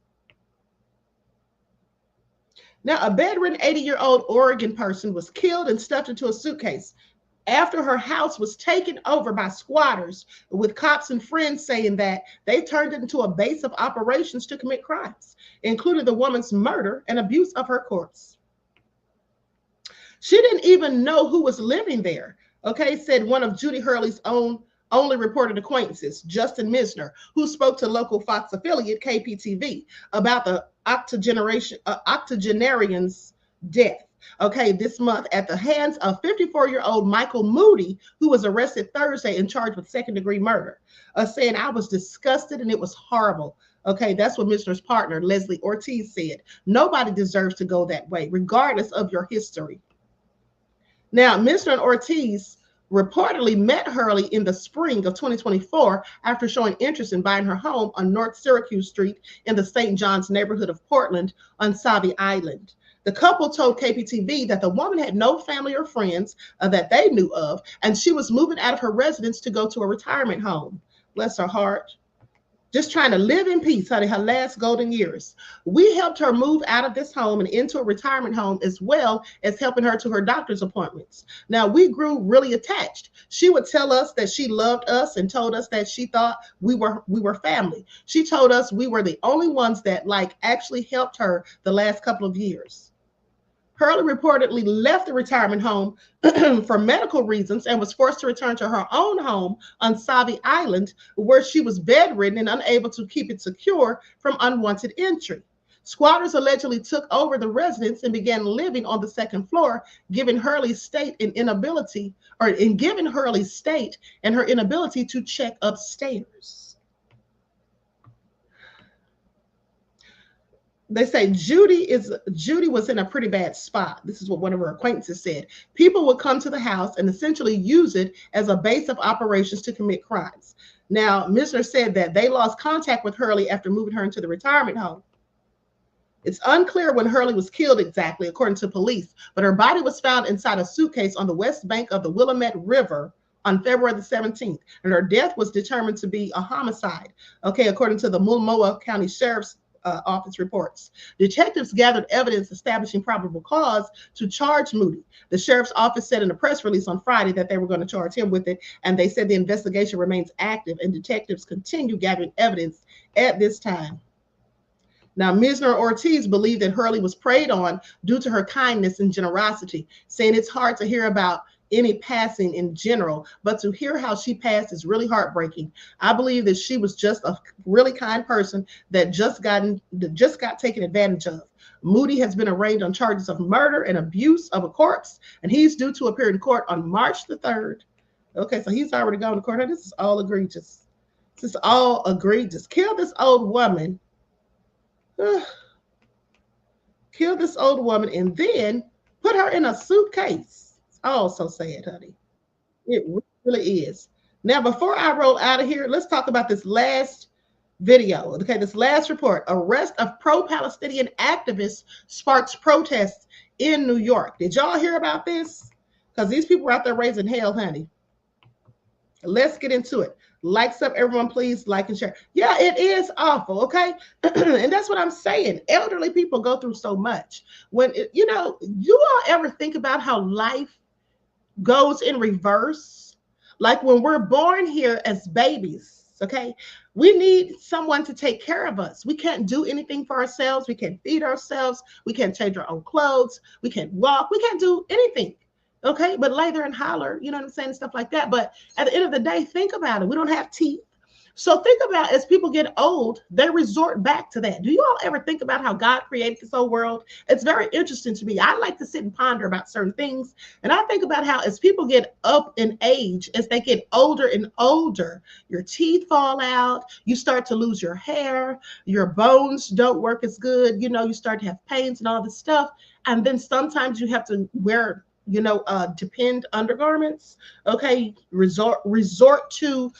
Now, a bedridden 80-year-old Oregon person was killed and stuffed into a suitcase after her house was taken over by squatters, with cops and friends saying that they turned it into a base of operations to commit crimes, including the woman's murder and abuse of her corpse. She didn't even know who was living there, okay, said one of Judy Hurley's only reported acquaintances, Justin Misner, who spoke to local Fox affiliate KPTV about the octogenarian's death, okay, this month at the hands of 54-year-old Michael Moody, who was arrested Thursday and charged with second-degree murder, saying, "I was disgusted and it was horrible." Okay, that's what Misner's partner, Leslie Ortiz, said. Nobody deserves to go that way, regardless of your history. Now, Mr. and Ortiz reportedly met Hurley in the spring of 2024 after showing interest in buying her home on North Syracuse Street in the St. John's neighborhood of Portland on Sauvie Island. The couple told KPTV that the woman had no family or friends that they knew of, and she was moving out of her residence to go to a retirement home. Bless her heart. Just trying to live in peace, honey, her last golden years. We helped her move out of this home and into a retirement home, as well as helping her to her doctor's appointments. Now, we grew really attached. She would tell us that she loved us and told us that she thought we were family. She told us we were the only ones that actually helped her the last couple of years. Hurley reportedly left the retirement home for medical reasons and was forced to return to her own home on Sauvie Island, where she was bedridden and unable to keep it secure from unwanted entry. Squatters allegedly took over the residence and began living on the second floor, giving Hurley's state and her inability to check upstairs. They say Judy was in a pretty bad spot. This is what one of her acquaintances said. People would come to the house and essentially use it as a base of operations to commit crimes. Now, Misner said that they lost contact with Hurley after moving her into the retirement home. It's unclear when Hurley was killed exactly, according to police, but her body was found inside a suitcase on the west bank of the Willamette River on February the 17th, and her death was determined to be a homicide, okay, according to the Multnomah County Sheriff's Office reports. Detectives gathered evidence establishing probable cause to charge Moody. The sheriff's office said in a press release on Friday that they were going to charge him with it, and they said the investigation remains active and detectives continue gathering evidence at this time. Now, Misner Ortiz believed that Hurley was preyed on due to her kindness and generosity, saying it's hard to hear about any passing in general, but to hear how she passed is really heartbreaking. I believe that she was just a really kind person that just got taken advantage of. Moody has been arraigned on charges of murder and abuse of a corpse, and he's due to appear in court on March the 3rd. Okay, so he's already gone to court. This is all egregious. This is all egregious. Kill this old woman. kill this old woman, and then put her in a suitcase. It's all so sad, honey. It really is. Now, before I roll out of here, let's talk about this last video. Okay, this last report. Arrest of pro-Palestinian activists sparks protests in New York. Did y'all hear about this? Because these people were out there raising hell, honey. Let's get into it. Likes up, everyone, please like and share. Yeah, it is awful, okay? And that's what I'm saying. Elderly people go through so much. You all ever think about how life goes in reverse? Like when we're born here as babies, okay? We need someone to take care of us. We can't do anything for ourselves. We can't feed ourselves. We can't change our own clothes. We can't walk. We can't do anything. Okay, but lay there and holler, you know what I'm saying, and stuff like that. But at the end of the day, think about it. We don't have teeth. So think about, as people get old, they resort back to that. Do you all ever think about how God created this whole world? It's very interesting to me. I like to sit and ponder about certain things. And I think about how as people get up in age, as they get older and older, your teeth fall out, you start to lose your hair, your bones don't work as good, you start to have pains and all this stuff. And then sometimes you have to wear depend undergarments, okay, resort to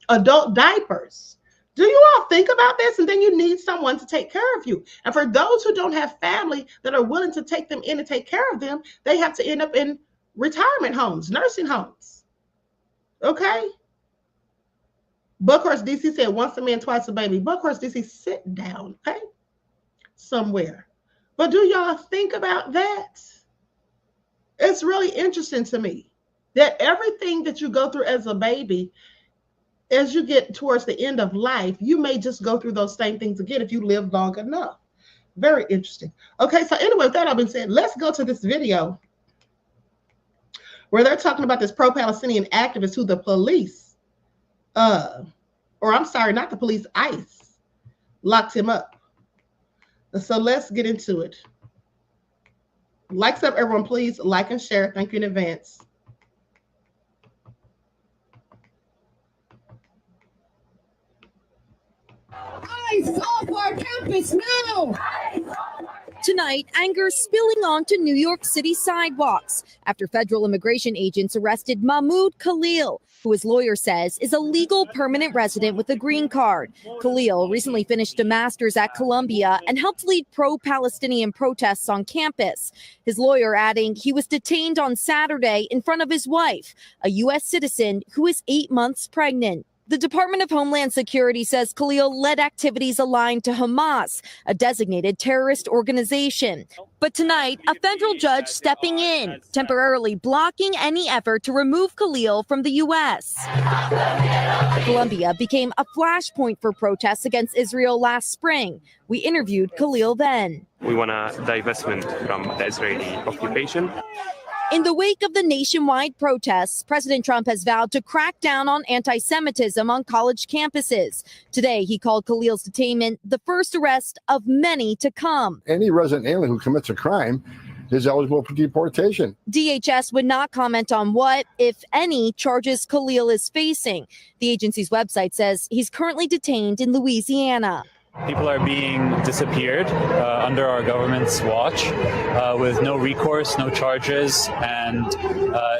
adult diapers. Do you all think about this? And then you need someone to take care of you. And for those who don't have family that are willing to take them in and take care of them, they have to end up in retirement homes, nursing homes. Okay? Buckhorse DC said, once a man, twice a baby. Buckhorse DC, sit down, okay? Somewhere. But do y'all think about that? It's really interesting to me that everything that you go through as a baby, as you get towards the end of life, you may just go through those same things again if you live long enough. Very interesting. Okay, so anyway, with that all been said, let's go to this video where they're talking about this pro-Palestinian activist who the police, not the police, ICE, locked him up. So let's get into it. Likes up, everyone, please like and share. Thank you in advance. ICE off our campus now! Tonight, anger spilling onto New York City sidewalks after federal immigration agents arrested Mahmoud Khalil, who his lawyer says is a legal permanent resident with a green card. Khalil recently finished a master's at Columbia and helped lead pro-Palestinian protests on campus. His lawyer adding he was detained on Saturday in front of his wife, a U.S. citizen who is 8 months pregnant. The Department of Homeland Security says Khalil led activities aligned to Hamas, a designated terrorist organization. But tonight, a federal judge stepping in, temporarily blocking any effort to remove Khalil from the U.S. Columbia became a flashpoint for protests against Israel last spring. We interviewed Khalil then. We want a divestment from the Israeli occupation. In the wake of the nationwide protests, President Trump has vowed to crack down on anti-Semitism on college campuses. Today, he called Khalil's detainment the first arrest of many to come. Any resident alien who commits a crime is eligible for deportation. DHS would not comment on what, if any, charges Khalil is facing. The agency's website says he's currently detained in Louisiana. People are being disappeared under our government's watch with no recourse, no charges, and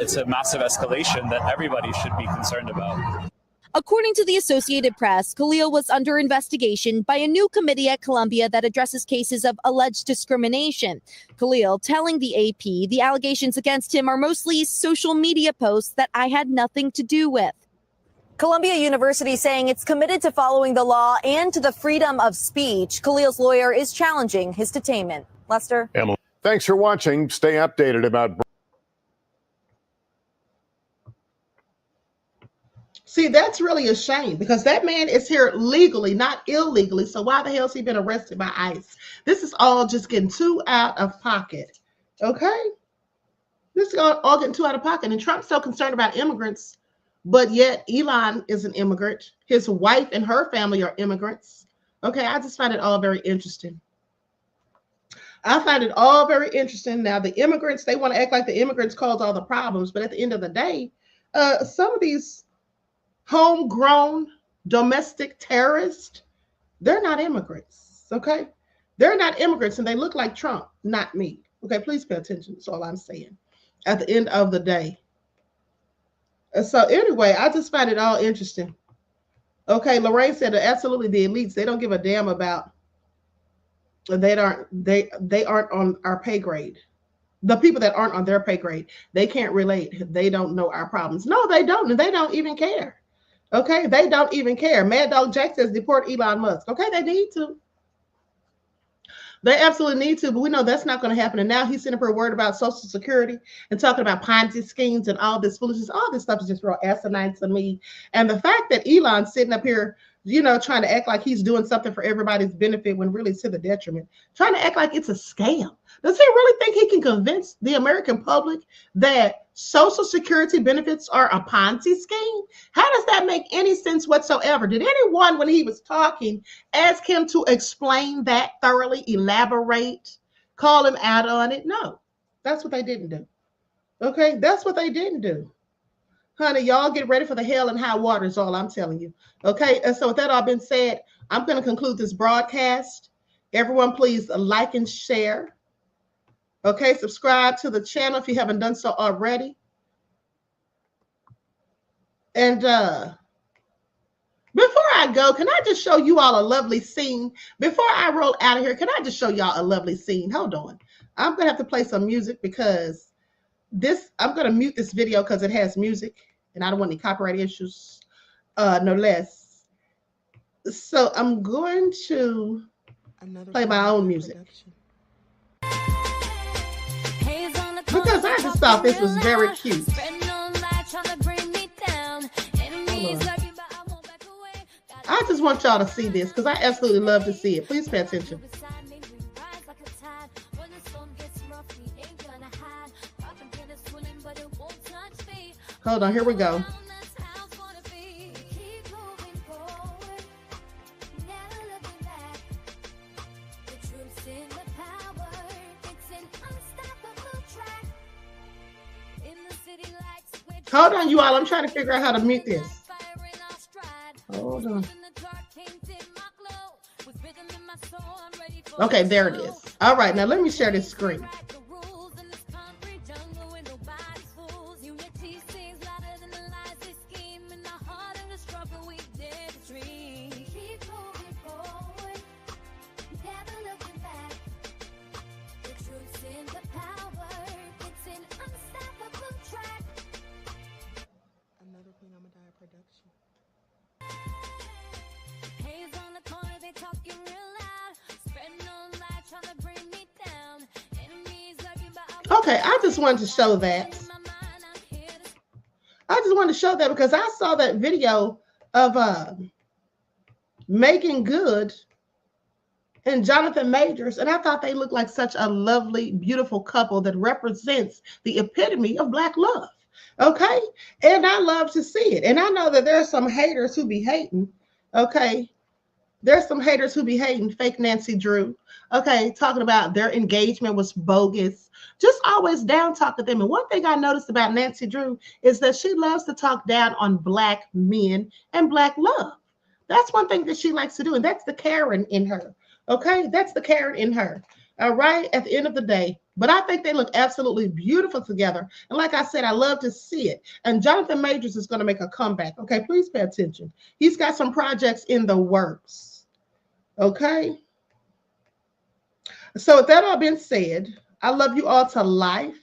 it's a massive escalation that everybody should be concerned about. According to the Associated Press, Khalil was under investigation by a new committee at Columbia that addresses cases of alleged discrimination. Khalil telling the AP the allegations against him are mostly social media posts that I had nothing to do with. Columbia University saying it's committed to following the law and to the freedom of speech. Khalil's lawyer is challenging his detainment. Lester? Thanks for watching. Stay updated about... See, that's really a shame because that man is here legally, not illegally. So why the hell has he been arrested by ICE? This is all just getting too out of pocket. Okay? This is all getting too out of pocket. And Trump's so concerned about immigrants. But yet Elon is an immigrant. His wife and her family are immigrants. Okay, I just find it all very interesting. I find it all very interesting. Now, the immigrants, they want to act like the immigrants caused all the problems. But at the end of the day, some of these homegrown domestic terrorists, they're not immigrants. Okay, They're not immigrants and they look like Trump, not me. Okay, please pay attention. That's all I'm saying at the end of the day. So anyway, I just find it all interesting. Okay, Lorraine said that absolutely the elites, they don't give a damn about, they aren't on our pay grade. The people that aren't on their pay grade, they can't relate. They don't know our problems. No, they don't. And they don't even care. Okay, they don't even care. Mad Dog Jack says deport Elon Musk. Okay, they need to. They absolutely need to, but we know that's not going to happen. And now he's sending her a word about Social Security and talking about Ponzi schemes and all this foolishness. All this stuff is just real asinine to me. And the fact that Elon's sitting up here, you know, trying to act like he's doing something for everybody's benefit when really it's to the detriment, trying to act like it's a scam. Does he really think he can convince the American public that Social Security benefits are a Ponzi scheme? How does that make any sense whatsoever? Did anyone, when he was talking, ask him to explain that thoroughly, elaborate, call him out on it? No, that's what they didn't do. Okay, that's what they didn't do. Honey, y'all get ready for the hell and high water is all I'm telling you. Okay, and so with that all been said, I'm going to conclude this broadcast. Everyone, please like and share. Okay, subscribe to the channel if you haven't done so already. And before I go, can I just show you all a lovely scene? Before I roll out of here, can I just show y'all a lovely scene? Hold on. I'm going to have to play some music because I'm going to mute this video because it has music and I don't want any copyright issues, no less. So I'm going to play my own music. Because I just thought this was very cute. I just want y'all to see this because I absolutely love to see it. Please pay attention. Hold on, here we go. Hold on, you all. I'm trying to figure out how to mute this. Hold on. Okay, there it is. All right, now let me share this screen. Okay, I just wanted to show that. I just wanted to show that because I saw that video of Making Good and Jonathan Majors, and I thought they looked like such a lovely, beautiful couple that represents the epitome of Black love. Okay, and I love to see it. And I know that there's some haters who be hating. Okay, there's some haters who be hating fake Nancy Drew. Okay, talking about their engagement was bogus. Just always down talking them. And one thing I noticed about Nancy Drew is that she loves to talk down on Black men and Black love. That's one thing that she likes to do. And that's the Karen in her. Okay, that's the Karen in her. All right, at the end of the day. But I think they look absolutely beautiful together. And like I said, I love to see it. And Jonathan Majors is going to make a comeback. Okay, please pay attention. He's got some projects in the works. Okay. So with that all being said, I love you all to life.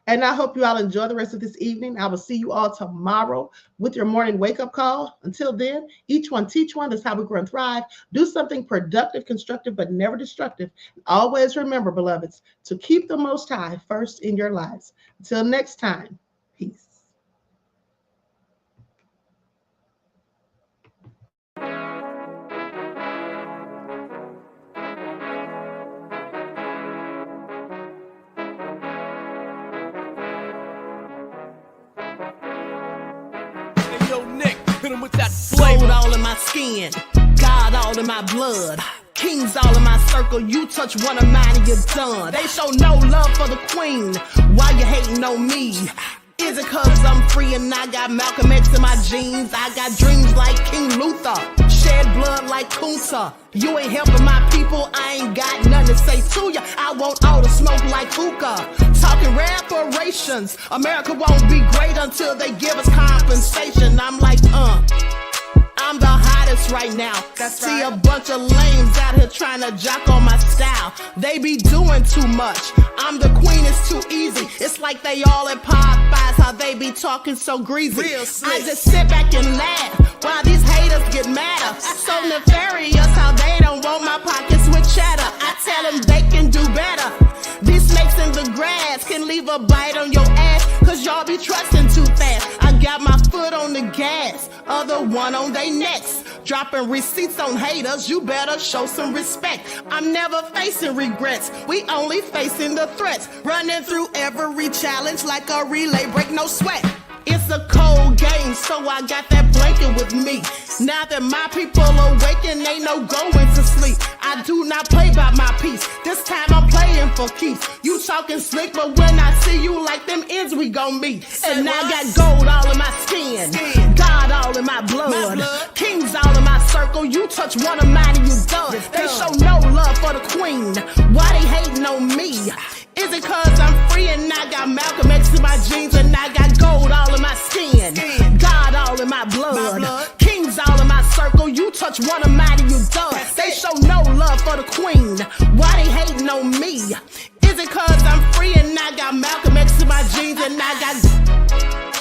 And I hope you all enjoy the rest of this evening. I will see you all tomorrow with your morning wake-up call. Until then, each one teach one. That's how we grow and thrive. Do something productive, constructive, but never destructive. Always remember, beloveds, to keep the Most High first in your lives. Until next time, peace. Gold all in my skin, God all in my blood, kings all in my circle. You touch one of mine and you're done. They show no love for the queen. Why you hating on me? Is it cause I'm free and I got Malcolm X in my jeans? I got dreams like King Luther. shed blood like Kunta. You ain't helping my people, I ain't got nothing to say to ya. I want all the smoke like hookah. Talking reparations, America won't be great until they give us compensation. I'm like, I'm the hottest right now. See a bunch of lames out here trying to jock on my style. They be doing too much. I'm the queen, it's too easy. It's like they all at Popeyes, how they be talking so greasy. I just sit back and laugh while these haters get madder. So nefarious how they don't want my pockets with cheddar. I tell them they can do better. These snakes in the grass can leave a bite on your ass, cause y'all be trusting too fast. I got my foot on the gas, other one on they necks. Dropping receipts on haters, you better show some respect. I'm never facing regrets, we only facing the threats. Running through every challenge like a relay, break no sweat. It's a cold game, so I got that blanket with me. Now that my people awaken, ain't no going to sleep. I do not play by my piece, this time I'm playing for keeps. You talking slick, but when I see you like them ends, we gon' meet. And I got gold all in my skin, God all in my blood, kings all in my circle. You touch one of mine and you done. They show no love for the queen, why they hating on me? Is it cause I'm free and I got Malcolm X in my jeans and I got gold all in my skin, God all in my blood, kings all in my circle. You touch one of mine and you done. They show no love for the queen, why they hating on me? Is it cause I'm free and I got Malcolm X in my jeans and I got